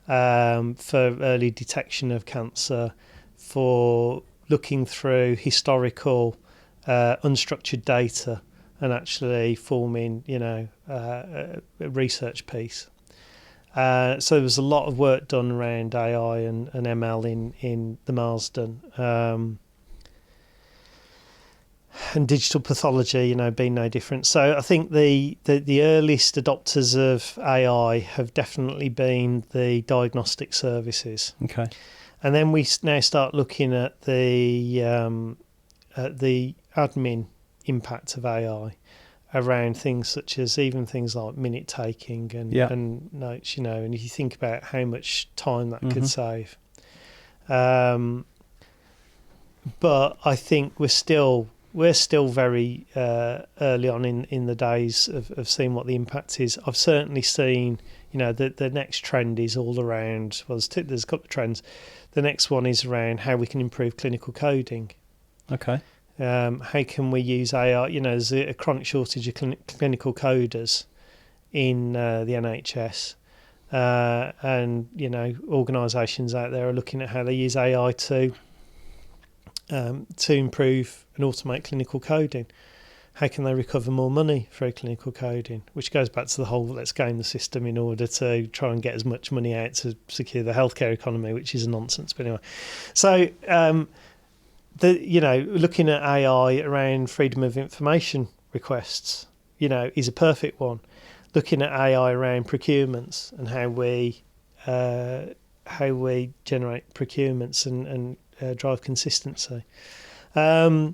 for early detection of cancer, for looking through historical unstructured data and actually forming, a research piece. So there was a lot of work done around AI and ML in the Marsden. And digital pathology, being no different. So I think the earliest adopters of AI have definitely been the diagnostic services. Okay. And then we now start looking at the admin impact of AI around things such as even things like minute taking and notes, and if you think about how much time that could save. But I think we're still very early on in the days of seeing what the impact is. I've certainly seen, the next trend is all around, well, there's a couple of trends. The next one is around how we can improve clinical coding. Okay. How can we use AI? There's a chronic shortage of clinical coders in the NHS. And, organisations out there are looking at how they use AI to improve and automate clinical coding. How can they recover more money through clinical coding? Which goes back to the whole let's game the system in order to try and get as much money out to secure the healthcare economy, which is a nonsense. But anyway, so looking at AI around freedom of information requests, is a perfect one. Looking at AI around procurements and how we generate procurements and drive consistency. So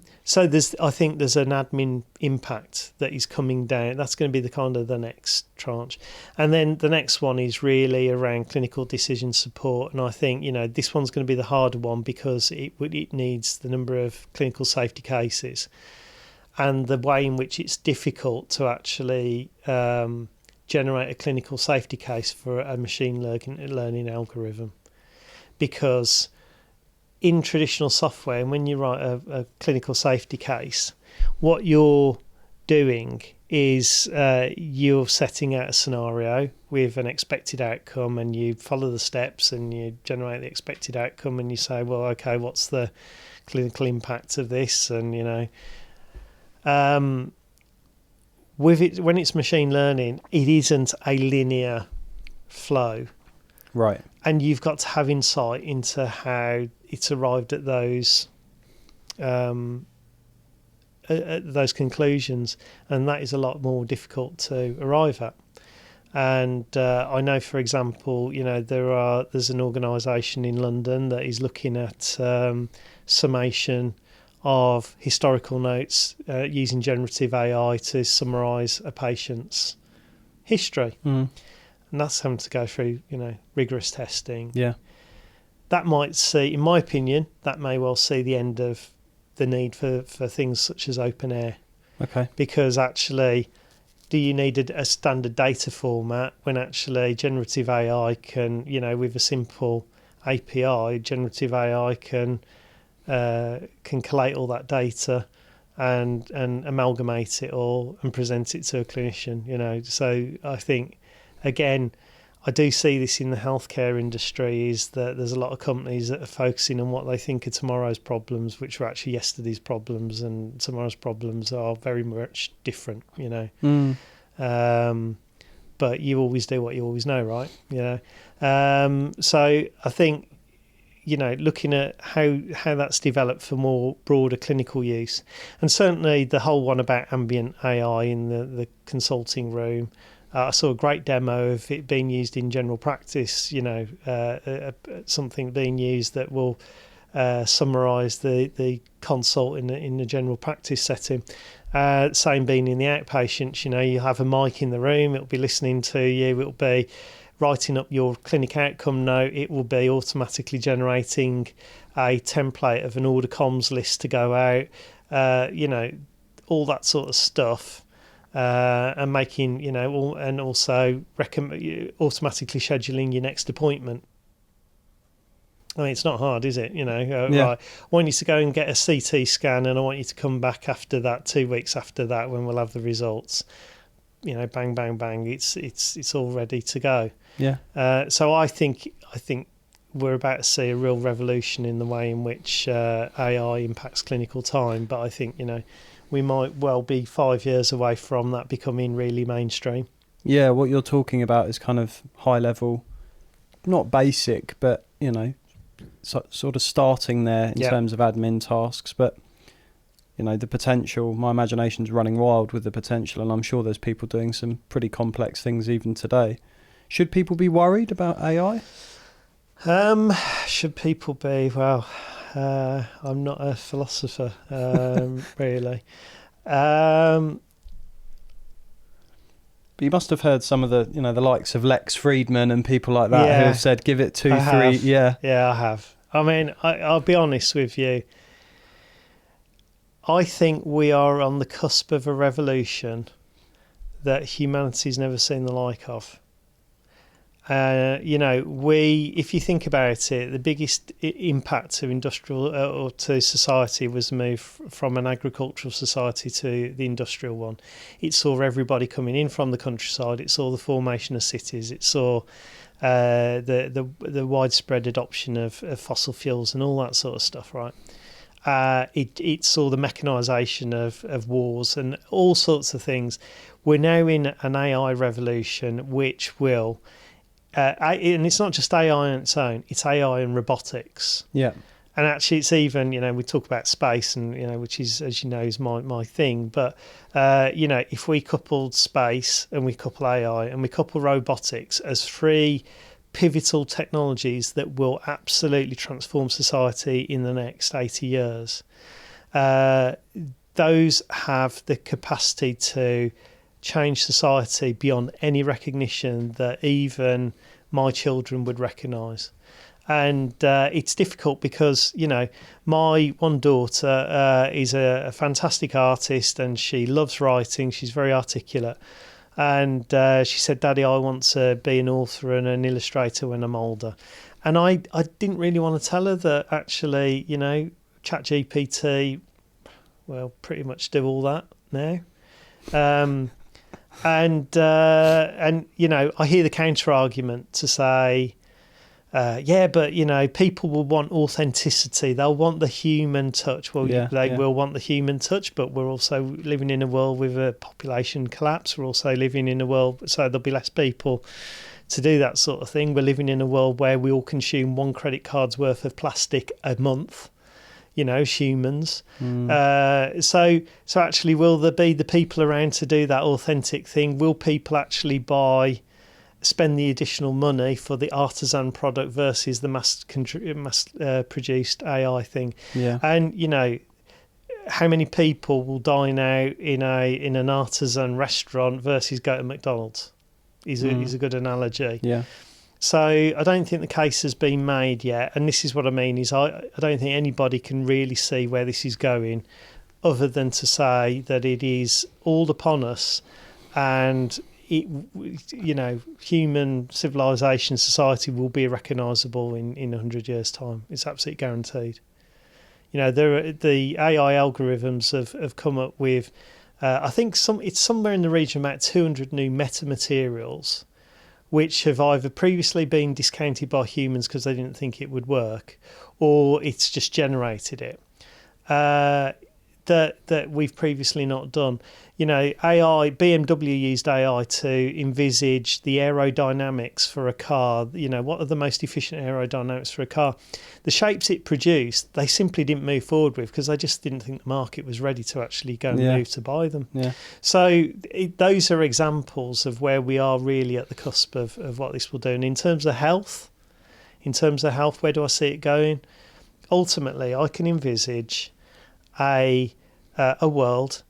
I think there's an admin impact that is coming down. That's going to be the next tranche. And then the next one is really around clinical decision support. And I think, this one's going to be the harder one because it needs the number of clinical safety cases and the way in which it's difficult to actually generate a clinical safety case for a machine learning algorithm. Because in traditional software, and when you write a clinical safety case, what you're doing is you're setting out a scenario with an expected outcome, and you follow the steps and you generate the expected outcome, and you say, well, okay, what's the clinical impact of this? And with it, when it's machine learning, it isn't a linear flow. Right. And you've got to have insight into how it's arrived at those conclusions, and that is a lot more difficult to arrive at. And I know, for example, there's an organisation in London that is looking at summation of historical notes using generative AI to summarise a patient's history. Mm. And that's having to go through, rigorous testing. Yeah. That might see, in my opinion, that may well see the end of the need for things such as open air. Okay. Because actually, do you need a standard data format when actually generative AI can, with a simple API, generative AI can collate all that data and amalgamate it all and present it to a clinician, So I think, again, I do see this in the healthcare industry, is that there's a lot of companies that are focusing on what they think are tomorrow's problems, which are actually yesterday's problems, and tomorrow's problems are very much different, But you always do what you always know, right? So I think, looking at how that's developed for more broader clinical use, and certainly the whole one about ambient AI in the consulting room. I saw a great demo of it being used in general practice, something being used that will summarise the consult in the general practice setting. Same being in the outpatients, you have a mic in the room, it'll be listening to you, it'll be writing up your clinic outcome note, it will be automatically generating a template of an order comms list to go out, all that sort of stuff. And making, and also automatically scheduling your next appointment. I mean, it's not hard, is it? Right, I want you to go and get a CT scan, and I want you to come back after that, 2 weeks after that, when we'll have the results. Bang, bang, bang. It's all ready to go. Yeah. So I think we're about to see a real revolution in the way in which AI impacts clinical time. But I think we might well be 5 years away from that becoming really mainstream. Yeah, what you're talking about is kind of high level, not basic, but, sort of starting there in terms of admin tasks. But, the potential, my imagination's running wild with the potential, and I'm sure there's people doing some pretty complex things even today. Should people be worried about AI? Should people be? Well, I'm not a philosopher, really. But you must have heard some of the, the likes of Lex Friedman and people like that who have said, give it 2, 3. Yeah. Yeah, I have. I mean, I'll be honest with you. I think we are on the cusp of a revolution that humanity's never seen the like of. If you think about it, the biggest impact to industrial or to society was the move from an agricultural society to the industrial one. It saw everybody coming in from the countryside. It saw the formation of cities. It saw the widespread adoption of fossil fuels and all that sort of stuff, right? It saw the mechanisation of wars and all sorts of things. We're now in an AI revolution, which will... and it's not just AI on its own, it's AI and robotics. Yeah. And actually it's even, we talk about space and, which is, as you know, is my thing. But, if we coupled space and we couple AI and we couple robotics as three pivotal technologies that will absolutely transform society in the next 80 years, those have the capacity to change society beyond any recognition that even my children would recognise. And it's difficult because, my one daughter is a fantastic artist and she loves writing. She's very articulate. And she said, Daddy, I want to be an author and an illustrator when I'm older. And I didn't really want to tell her that actually, ChatGPT, well, pretty much do all that now. And I hear the counter argument to say, but people will want authenticity. They'll want the human touch. Well, they will want the human touch, but we're also living in a world with a population collapse. We're also living in a world, so there'll be less people to do that sort of thing. We're living in a world where we all consume one credit card's worth of plastic a month. Humans. So actually, will there be the people around to do that authentic thing? Will people actually spend the additional money for the artisan product versus the mass produced AI thing? Yeah. And how many people will dine out in an artisan restaurant versus go to McDonald's? Is a good analogy. Yeah. So I don't think the case has been made yet. And this is what I mean is I don't think anybody can really see where this is going other than to say that it is all upon us and, human civilization, society will be recognisable in 100 years' time. It's absolutely guaranteed. The AI algorithms have come up with, I think it's somewhere in the region of about 200 new metamaterials which have either previously been discounted by humans because they didn't think it would work, or it's just generated it, that we've previously not done. BMW used AI to envisage the aerodynamics for a car. What are the most efficient aerodynamics for a car? The shapes it produced, they simply didn't move forward with because they just didn't think the market was ready to actually go and move to buy them. Yeah. So those are examples of where we are really at the cusp of what this will do. And in terms of health, where do I see it going? Ultimately, I can envisage a world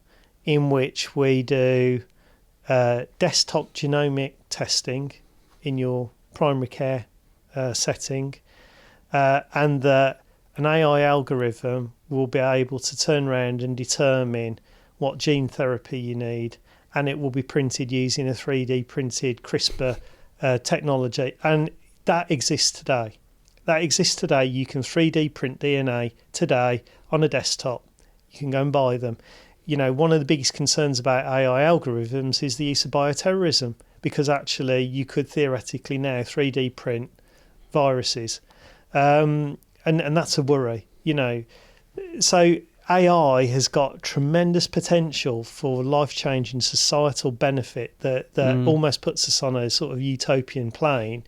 in which we do desktop genomic testing in your primary care setting, and that an AI algorithm will be able to turn around and determine what gene therapy you need, and it will be printed using a 3D printed CRISPR technology. And that exists today. You can 3D print DNA today on a desktop. You can go and buy them. One of the biggest concerns about AI algorithms is the use of bioterrorism, because actually you could theoretically now 3D print viruses. And that's a worry, So AI has got tremendous potential for life-changing societal benefit that almost puts us on a sort of utopian plane.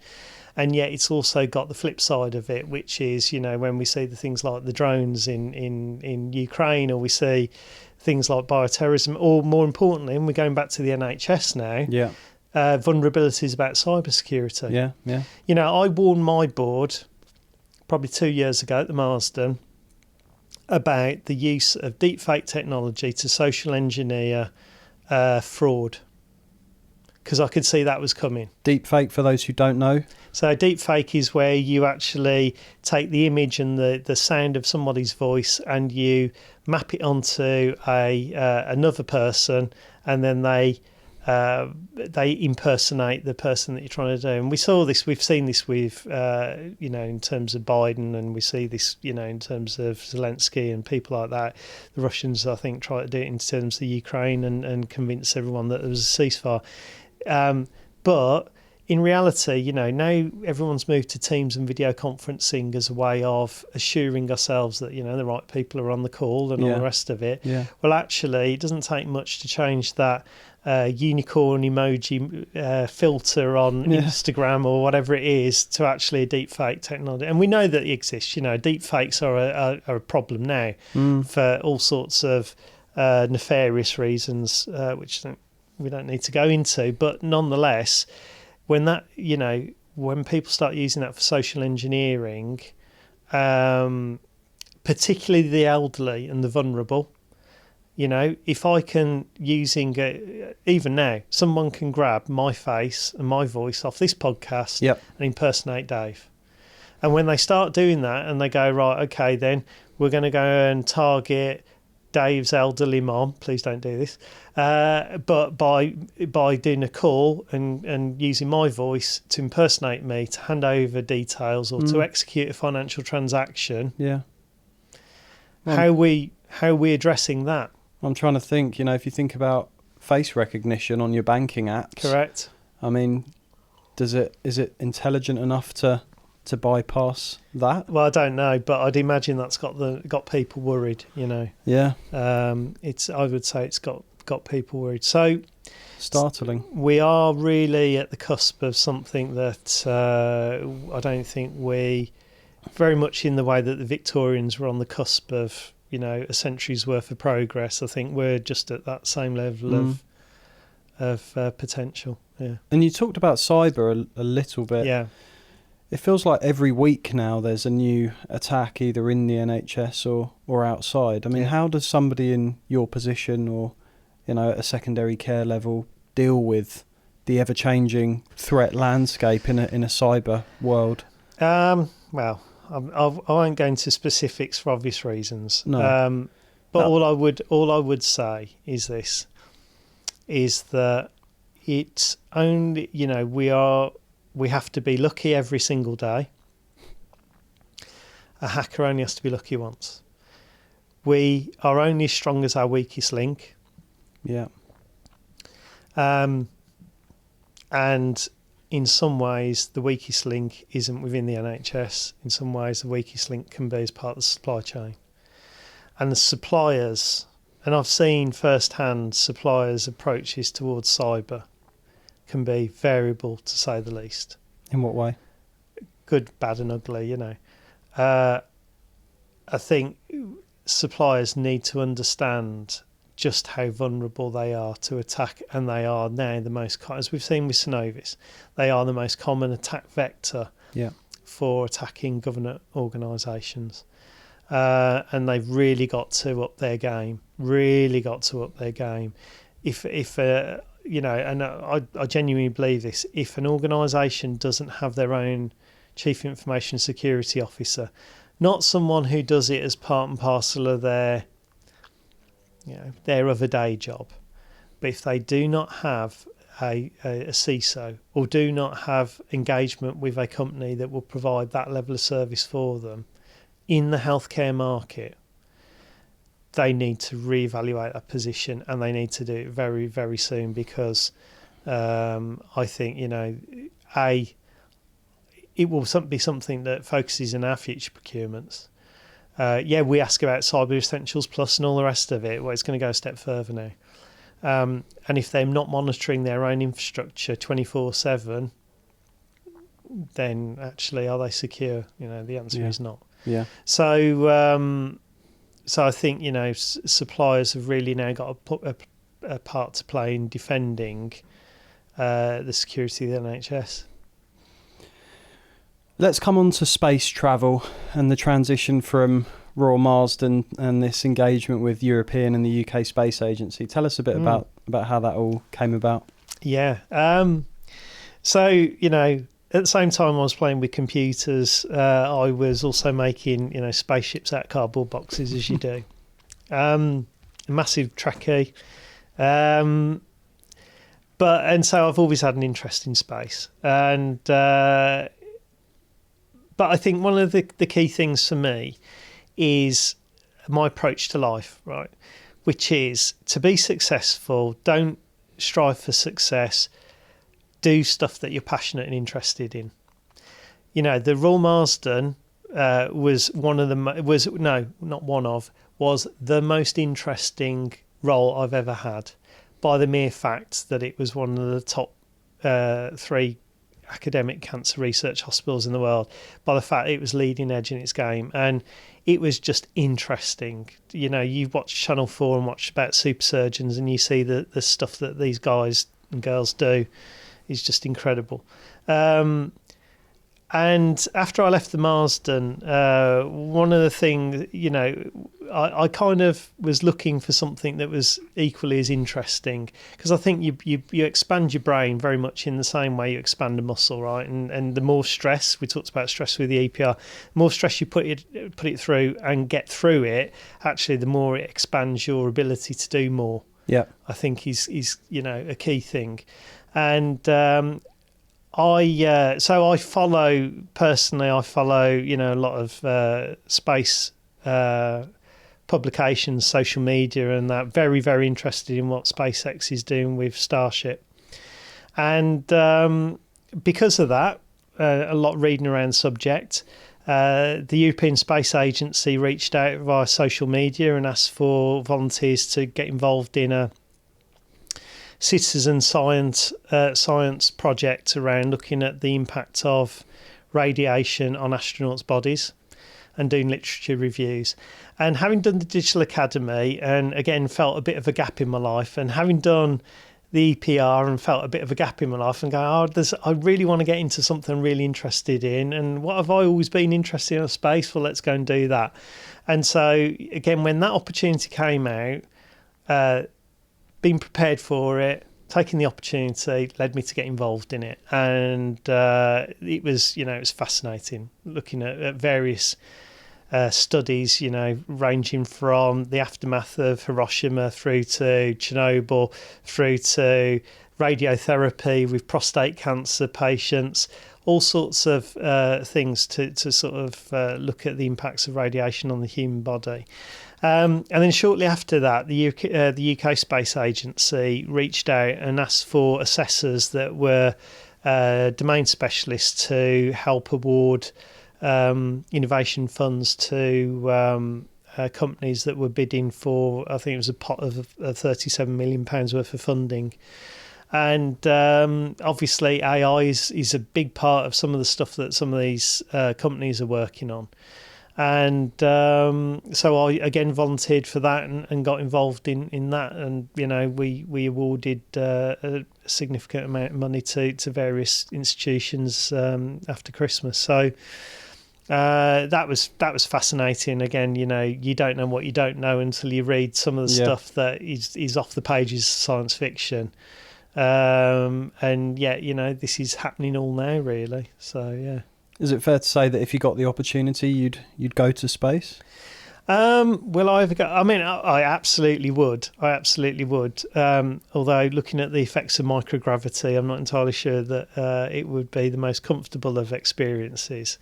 And yet it's also got the flip side of it, which is, when we see the things like the drones in Ukraine, or we see things like bioterrorism, or more importantly, and we're going back to the NHS now, vulnerabilities about cybersecurity. I warned my board probably 2 years ago at the Marsden about the use of deepfake technology to social engineer fraud, because I could see that was coming. Deepfake, for those who don't know? So deepfake is where you actually take the image and the sound of somebody's voice and you map it onto another person, and then they they impersonate the person that you're trying to do. And we've seen this with, in terms of Biden, and we see this, in terms of Zelensky and people like that. The Russians, I think, try to do it in terms of Ukraine and convince everyone that there was a ceasefire. But in reality, now everyone's moved to Teams and video conferencing as a way of assuring ourselves that, the right people are on the call and all the rest of it. Yeah. Well, actually, it doesn't take much to change that unicorn emoji filter on Instagram or whatever it is to actually a deepfake technology. And we know that it exists. Deepfakes are a problem now for all sorts of nefarious reasons, which we don't need to go into. But nonetheless, when people start using that for social engineering, particularly the elderly and the vulnerable, if I can, even now, someone can grab my face and my voice off this podcast and impersonate Dave. And when they start doing that and they go, right, okay, then we're going to go and target Dave's elderly mom, please don't do this, but by doing a call and using my voice to impersonate me, to hand over details or to execute a financial transaction, how are we addressing that? I'm trying to think, if you think about face recognition on your banking apps. Correct. I mean, is it intelligent enough to bypass that? Well, I don't know, but I'd imagine that's got people worried, Yeah. I would say it's got people worried. So startling. We are really at the cusp of something that I don't think we, very much in the way that the Victorians were on the cusp of, a century's worth of progress. I think we're just at that same level of potential. Yeah. And you talked about cyber a little bit. Yeah. It feels like every week now there's a new attack either in the NHS or outside. I mean, how does somebody in your position or, at a secondary care level deal with the ever-changing threat landscape in a cyber world? Well, I won't go into specifics for obvious reasons. No. But all I would say is this: is that it's only we have to be lucky every single day. A hacker only has to be lucky once. We are only as strong as our weakest link. Yeah. And in some ways, the weakest link isn't within the NHS. In some ways, the weakest link can be as part of the supply chain. And the suppliers, and I've seen firsthand suppliers' approaches towards cyber can be variable, to say the least. In what way? Good, bad and ugly, I think suppliers need to understand just how vulnerable they are to attack, and they are now the most, as we've seen with Synovis, they are the most common attack vector for attacking government organisations. And they've really got to up their game, If and I genuinely believe this, if an organisation doesn't have their own chief information security officer, not someone who does it as part and parcel of their other day job, but if they do not have a CISO or do not have engagement with a company that will provide that level of service for them in the healthcare market, they need to reevaluate that position, and they need to do it very, very soon, because I think, it will be something that focuses in our future procurements. We ask about Cyber Essentials Plus and all the rest of it. Well, it's going to go a step further now. And if they're not monitoring their own infrastructure 24/7, then actually, are they secure? The answer is not. Yeah. So I think, suppliers have really now got a part to play in defending the security of the NHS. Let's come on to space travel and the transition from Royal Marsden and this engagement with European and the UK Space Agency. Tell us a bit about how that all came about. Yeah. So, at the same time I was playing with computers, I was also making, spaceships out of cardboard boxes, as you do. A massive Trekkie. And so I've always had an interest in space, and but I think one of the key things for me is my approach to life, right? Which is to be successful, don't strive for success, do stuff that you're passionate and interested in. You know, the Royal Marsden was the most interesting role I've ever had, by the mere fact that it was one of the top 3 academic cancer research hospitals in the world, by the fact it was leading edge in its game, and it was just interesting. You know, you watch Channel 4 and watch about super surgeons, and you see the stuff that these guys and girls do is just incredible. And after I left the Marsden, one of the things, you know, I kind of was looking for something that was equally as interesting, because I think you expand your brain very much in the same way you expand a muscle, right? And the more stress, we talked about stress with the EPR, the more stress you put it through and get through it, actually the more it expands your ability to do more. Yeah, I think is you know, a key thing. And I follow, you know, a lot of space publications, social media, and that. Very, very interested in what SpaceX is doing with Starship, and because of that, a lot reading around the subject. The European Space Agency reached out via social media and asked for volunteers to get involved in a citizen science project around looking at the impact of radiation on astronauts' bodies and doing literature reviews. And having done the Digital Academy, and again felt a bit of a gap in my life, and having done the EPR and felt a bit of a gap in my life, and going, I really want to get into something I'm really interested in, and what have I always been interested in space? Well, let's go and do that. And so again, when that opportunity came out, being prepared for it, taking the opportunity led me to get involved in it. And it was fascinating looking at various studies, you know, ranging from the aftermath of Hiroshima through to Chernobyl, through to radiotherapy with prostate cancer patients, all sorts of things to sort of look at the impacts of radiation on the human body. And then shortly after that, the UK Space Agency reached out and asked for assessors that were domain specialists to help award innovation funds to companies that were bidding for, I think it was a pot of £37 million worth of funding. And obviously AI is a big part of some of the stuff that some of these companies are working on. And so I again volunteered for that and got involved in that, and you know we awarded a significant amount of money to various institutions after Christmas. So that was fascinating. Again, you know, you don't know what you don't know until you read some of the stuff that is off the pages of science fiction. And yet, you know, this is happening all now, really. So yeah. Is it fair to say that if you got the opportunity, you'd go to space? Will I ever go? I mean, I absolutely would. Although looking at the effects of microgravity, I'm not entirely sure that it would be the most comfortable of experiences.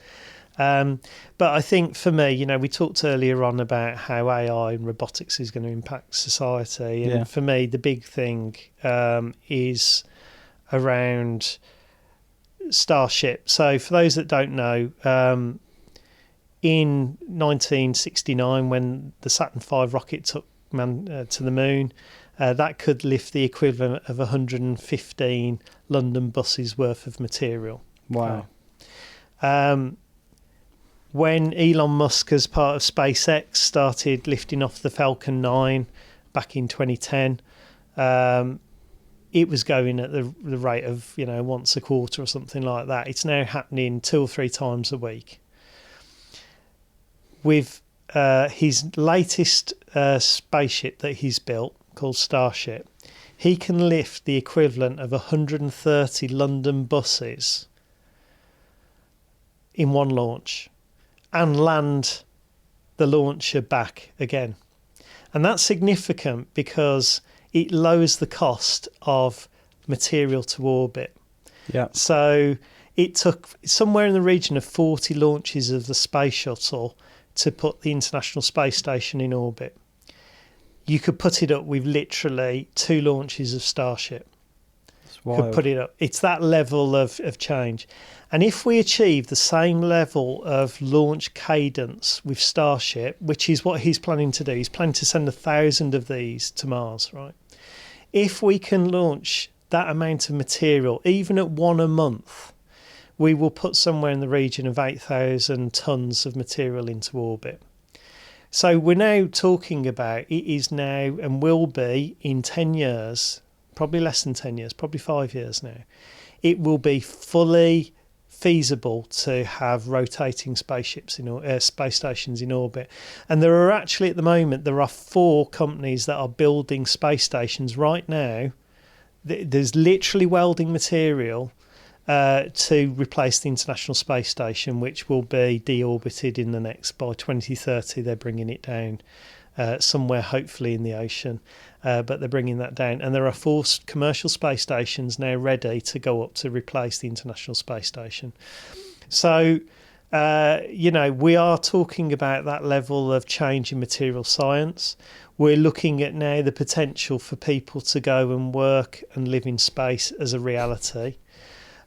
But I think for me, you know, we talked earlier on about how AI and robotics is going to impact society. And for me, the big thing is around Starship. So for those that don't know, in 1969, when the Saturn V rocket took man to the moon, that could lift the equivalent of 115 London buses worth of material. Wow. When Elon Musk, as part of SpaceX, started lifting off the Falcon 9 back in 2010, it was going at the rate of, you know, once a quarter or something like that. It's now happening 2 or 3 times a week. With his latest spaceship that he's built, called Starship, he can lift the equivalent of 130 London buses in one launch and land the launcher back again. And that's significant because it lowers the cost of material to orbit. Yeah. So it took somewhere in the region of 40 launches of the space shuttle to put the International Space Station in orbit. You could put it up with literally 2 launches of Starship. Could put it up. It's that level of change. And if we achieve the same level of launch cadence with Starship, which is what he's planning to do, he's planning to send 1,000 of these to Mars, right? If we can launch that amount of material, even at 1 a month, we will put somewhere in the region of 8,000 tons of material into orbit. So we're now talking about, it is now and will be in 10 years, probably less than 10 years, probably 5 years now, it will be fully feasible to have rotating spaceships space stations in orbit. And there are actually, at the moment, there are 4 companies that are building space stations right now. There's literally welding material to replace the International Space Station, which will be deorbited by 2030. They're bringing it down somewhere, hopefully in the ocean, but they're bringing that down. And there are 4 commercial space stations now ready to go up to replace the International Space Station. So, we are talking about that level of change in material science. We're looking at now the potential for people to go and work and live in space as a reality.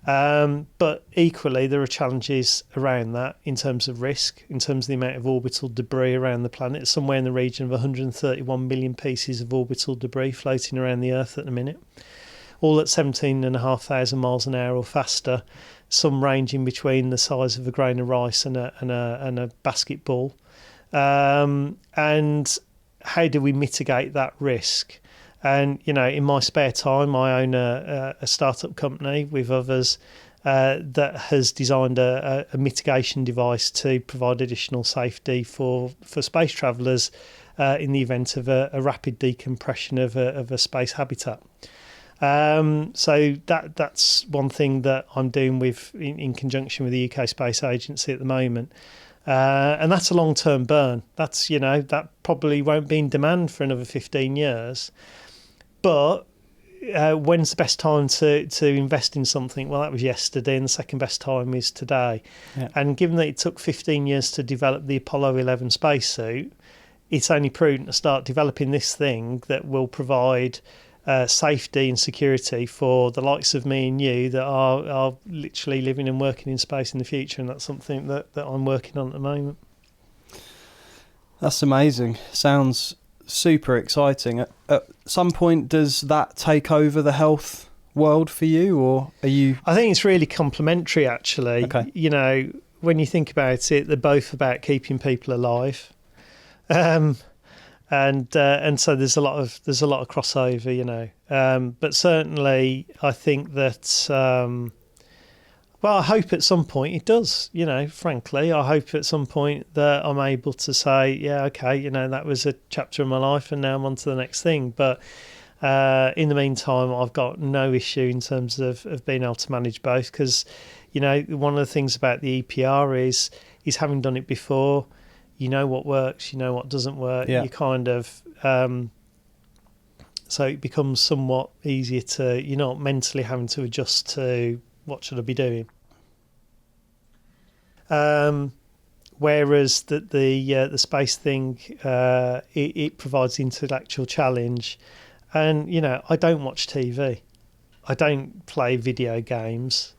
But equally, there are challenges around that in terms of risk, in terms of the amount of orbital debris around the planet. Somewhere in the region of 131 million pieces of orbital debris floating around the Earth at the minute, all at 17,500 miles an hour or faster, some ranging between the size of a grain of rice and a basketball. And how do we mitigate that risk? And, in my spare time, I own a startup company with others that has designed a mitigation device to provide additional safety for space travellers in the event of a rapid decompression of a space habitat. So that's one thing that I'm doing in conjunction with the UK Space Agency at the moment. And that's a long-term burn. That's, that probably won't be in demand for another 15 years. But when's the best time to invest in something? Well, that was yesterday, and the second best time is today. Yeah. And given that it took 15 years to develop the Apollo 11 spacesuit, it's only prudent to start developing this thing that will provide safety and security for the likes of me and you that are literally living and working in space in the future. And that's something that I'm working on at the moment. That's amazing. Sounds super exciting. At some point, does that take over the health world for you, or are you? I think it's really complementary, actually. Okay. When you think about it, they're both about keeping people alive, and so there's a lot of crossover, But certainly, I think that. Well, I hope at some point it does, frankly. I hope at some point that I'm able to say, yeah, okay, that was a chapter of my life and now I'm on to the next thing. But in the meantime, I've got no issue in terms of being able to manage both because, one of the things about the EPR is having done it before, what works, what doesn't work. Yeah. You kind of... so it becomes somewhat easier to, you're not mentally having to adjust to what should I be doing. Whereas the space thing, it provides intellectual challenge. And, I don't watch TV. I don't play video games.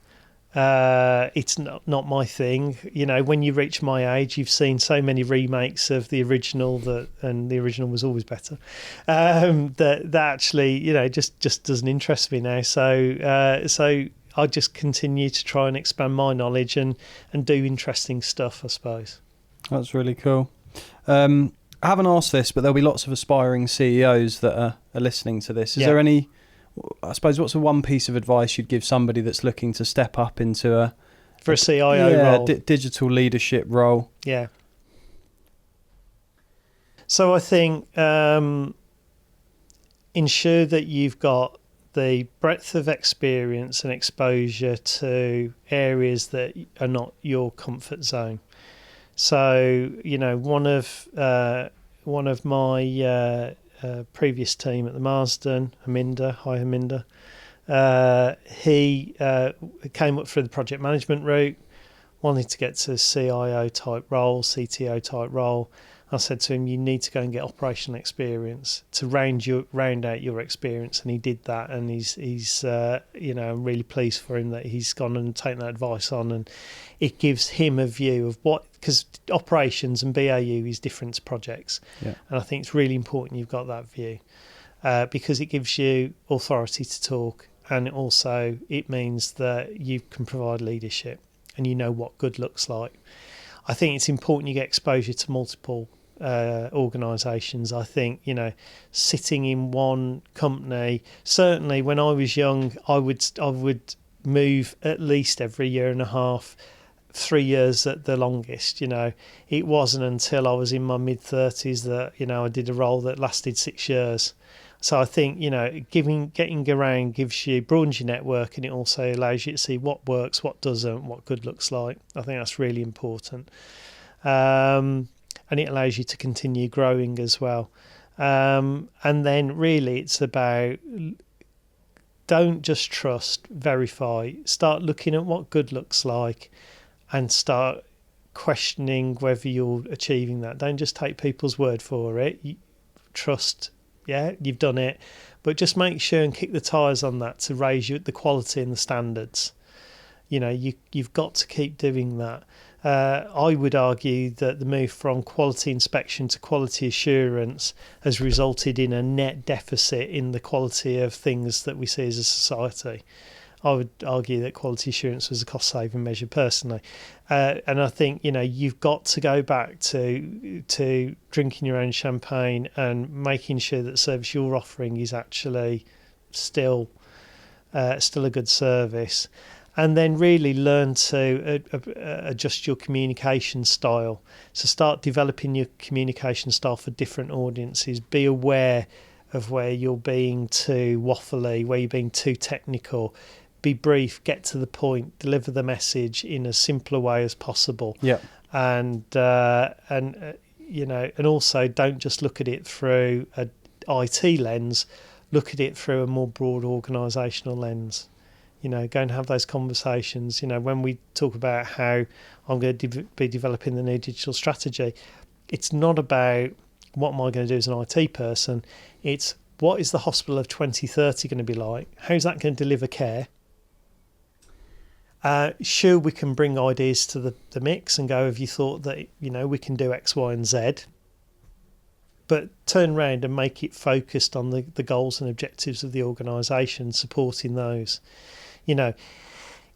It's not my thing. When you reach my age, you've seen so many remakes of the original and the original was always better. That actually, just doesn't interest me now. So I just continue to try and expand my knowledge and do interesting stuff, I suppose. That's really cool. I haven't asked this, but there'll be lots of aspiring CEOs that are listening to this. Is there any, I suppose, what's the one piece of advice you'd give somebody that's looking to step up into a CIO role? Digital leadership role? Yeah. So I think ensure that you've got the breadth of experience and exposure to areas that are not your comfort zone. So, one of my previous team at the Marsden, Haminda, He came up through the project management route, wanted to get to CIO type role, CTO type role. I said to him, you need to go and get operational experience to round out your experience, and he did that. And he's I'm really pleased for him that he's gone and taken that advice on, and it gives him a view of because operations and BAU is different to projects, and I think it's really important you've got that view because it gives you authority to talk, and also it means that you can provide leadership and you know what good looks like. I think it's important you get exposure to multiple organisations. I think, sitting in one company, certainly when I was young, I would move at least every year and a half, 3 years at the longest. It wasn't until I was in my mid-30s that, I did a role that lasted 6 years. So I think, getting around broadens your network, and it also allows you to see what works, what doesn't, what good looks like. I think that's really important. And it allows you to continue growing as well. And then really it's about, don't just trust, verify. Start looking at what good looks like and start questioning whether you're achieving that. Don't just take people's word for it. Trust, you've done it, but just make sure and kick the tires on that to raise the quality and the standards. You've got to keep doing that. I would argue that the move from quality inspection to quality assurance has resulted in a net deficit in the quality of things that we see as a society. I would argue that quality assurance was a cost-saving measure personally. And I think, you've got to go back to drinking your own champagne and making sure that the service you're offering is actually still a good service. And then really learn to adjust your communication style. So start developing your communication style for different audiences. Be aware of where you're being too waffly, where you're being too technical. Be brief, get to the point, deliver the message in as simple a way as possible. Yeah. And also don't just look at it through a IT lens. Look at it through a more broad organisational lens. Go and have those conversations. When we talk about how I'm going to be developing the new digital strategy, it's not about what am I going to do as an IT person. It's what is the hospital of 2030 going to be like? How's that going to deliver care? Sure, we can bring ideas to the mix and go, have you thought that, we can do X, Y and Z? But turn around and make it focused on the goals and objectives of the organisation, supporting those.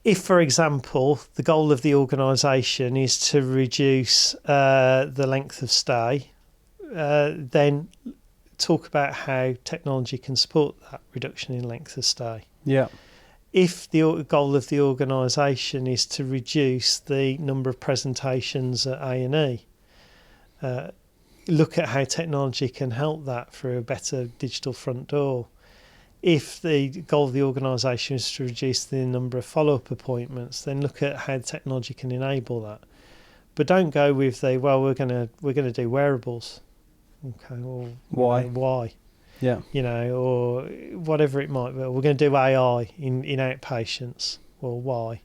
If, for example, the goal of the organisation is to reduce the length of stay, then talk about how technology can support that reduction in length of stay. Yeah. If the goal of the organisation is to reduce the number of presentations at A&E, look at how technology can help that through a better digital front door. If the goal of the organisation is to reduce the number of follow-up appointments, then look at how technology can enable that. But don't go with we're going to do wearables. Okay, well, why? Why? Yeah. Or whatever it might be. We're going to do AI in outpatients. Well, why?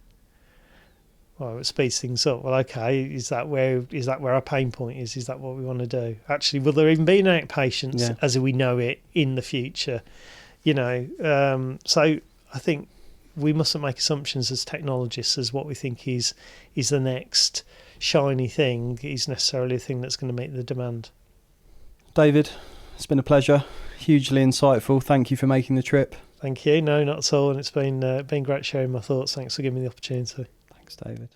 Well, it speeds things up. Well, okay, is that where our pain point is? Is that what we want to do? Actually, will there even be an outpatients as we know it in the future? So I think we mustn't make assumptions as technologists as what we think is the next shiny thing is necessarily a thing that's going to meet the demand. David, it's been a pleasure. Hugely insightful. Thank you for making the trip. Thank you. No, not at all. And it's been great sharing my thoughts. Thanks for giving me the opportunity. Thanks, David.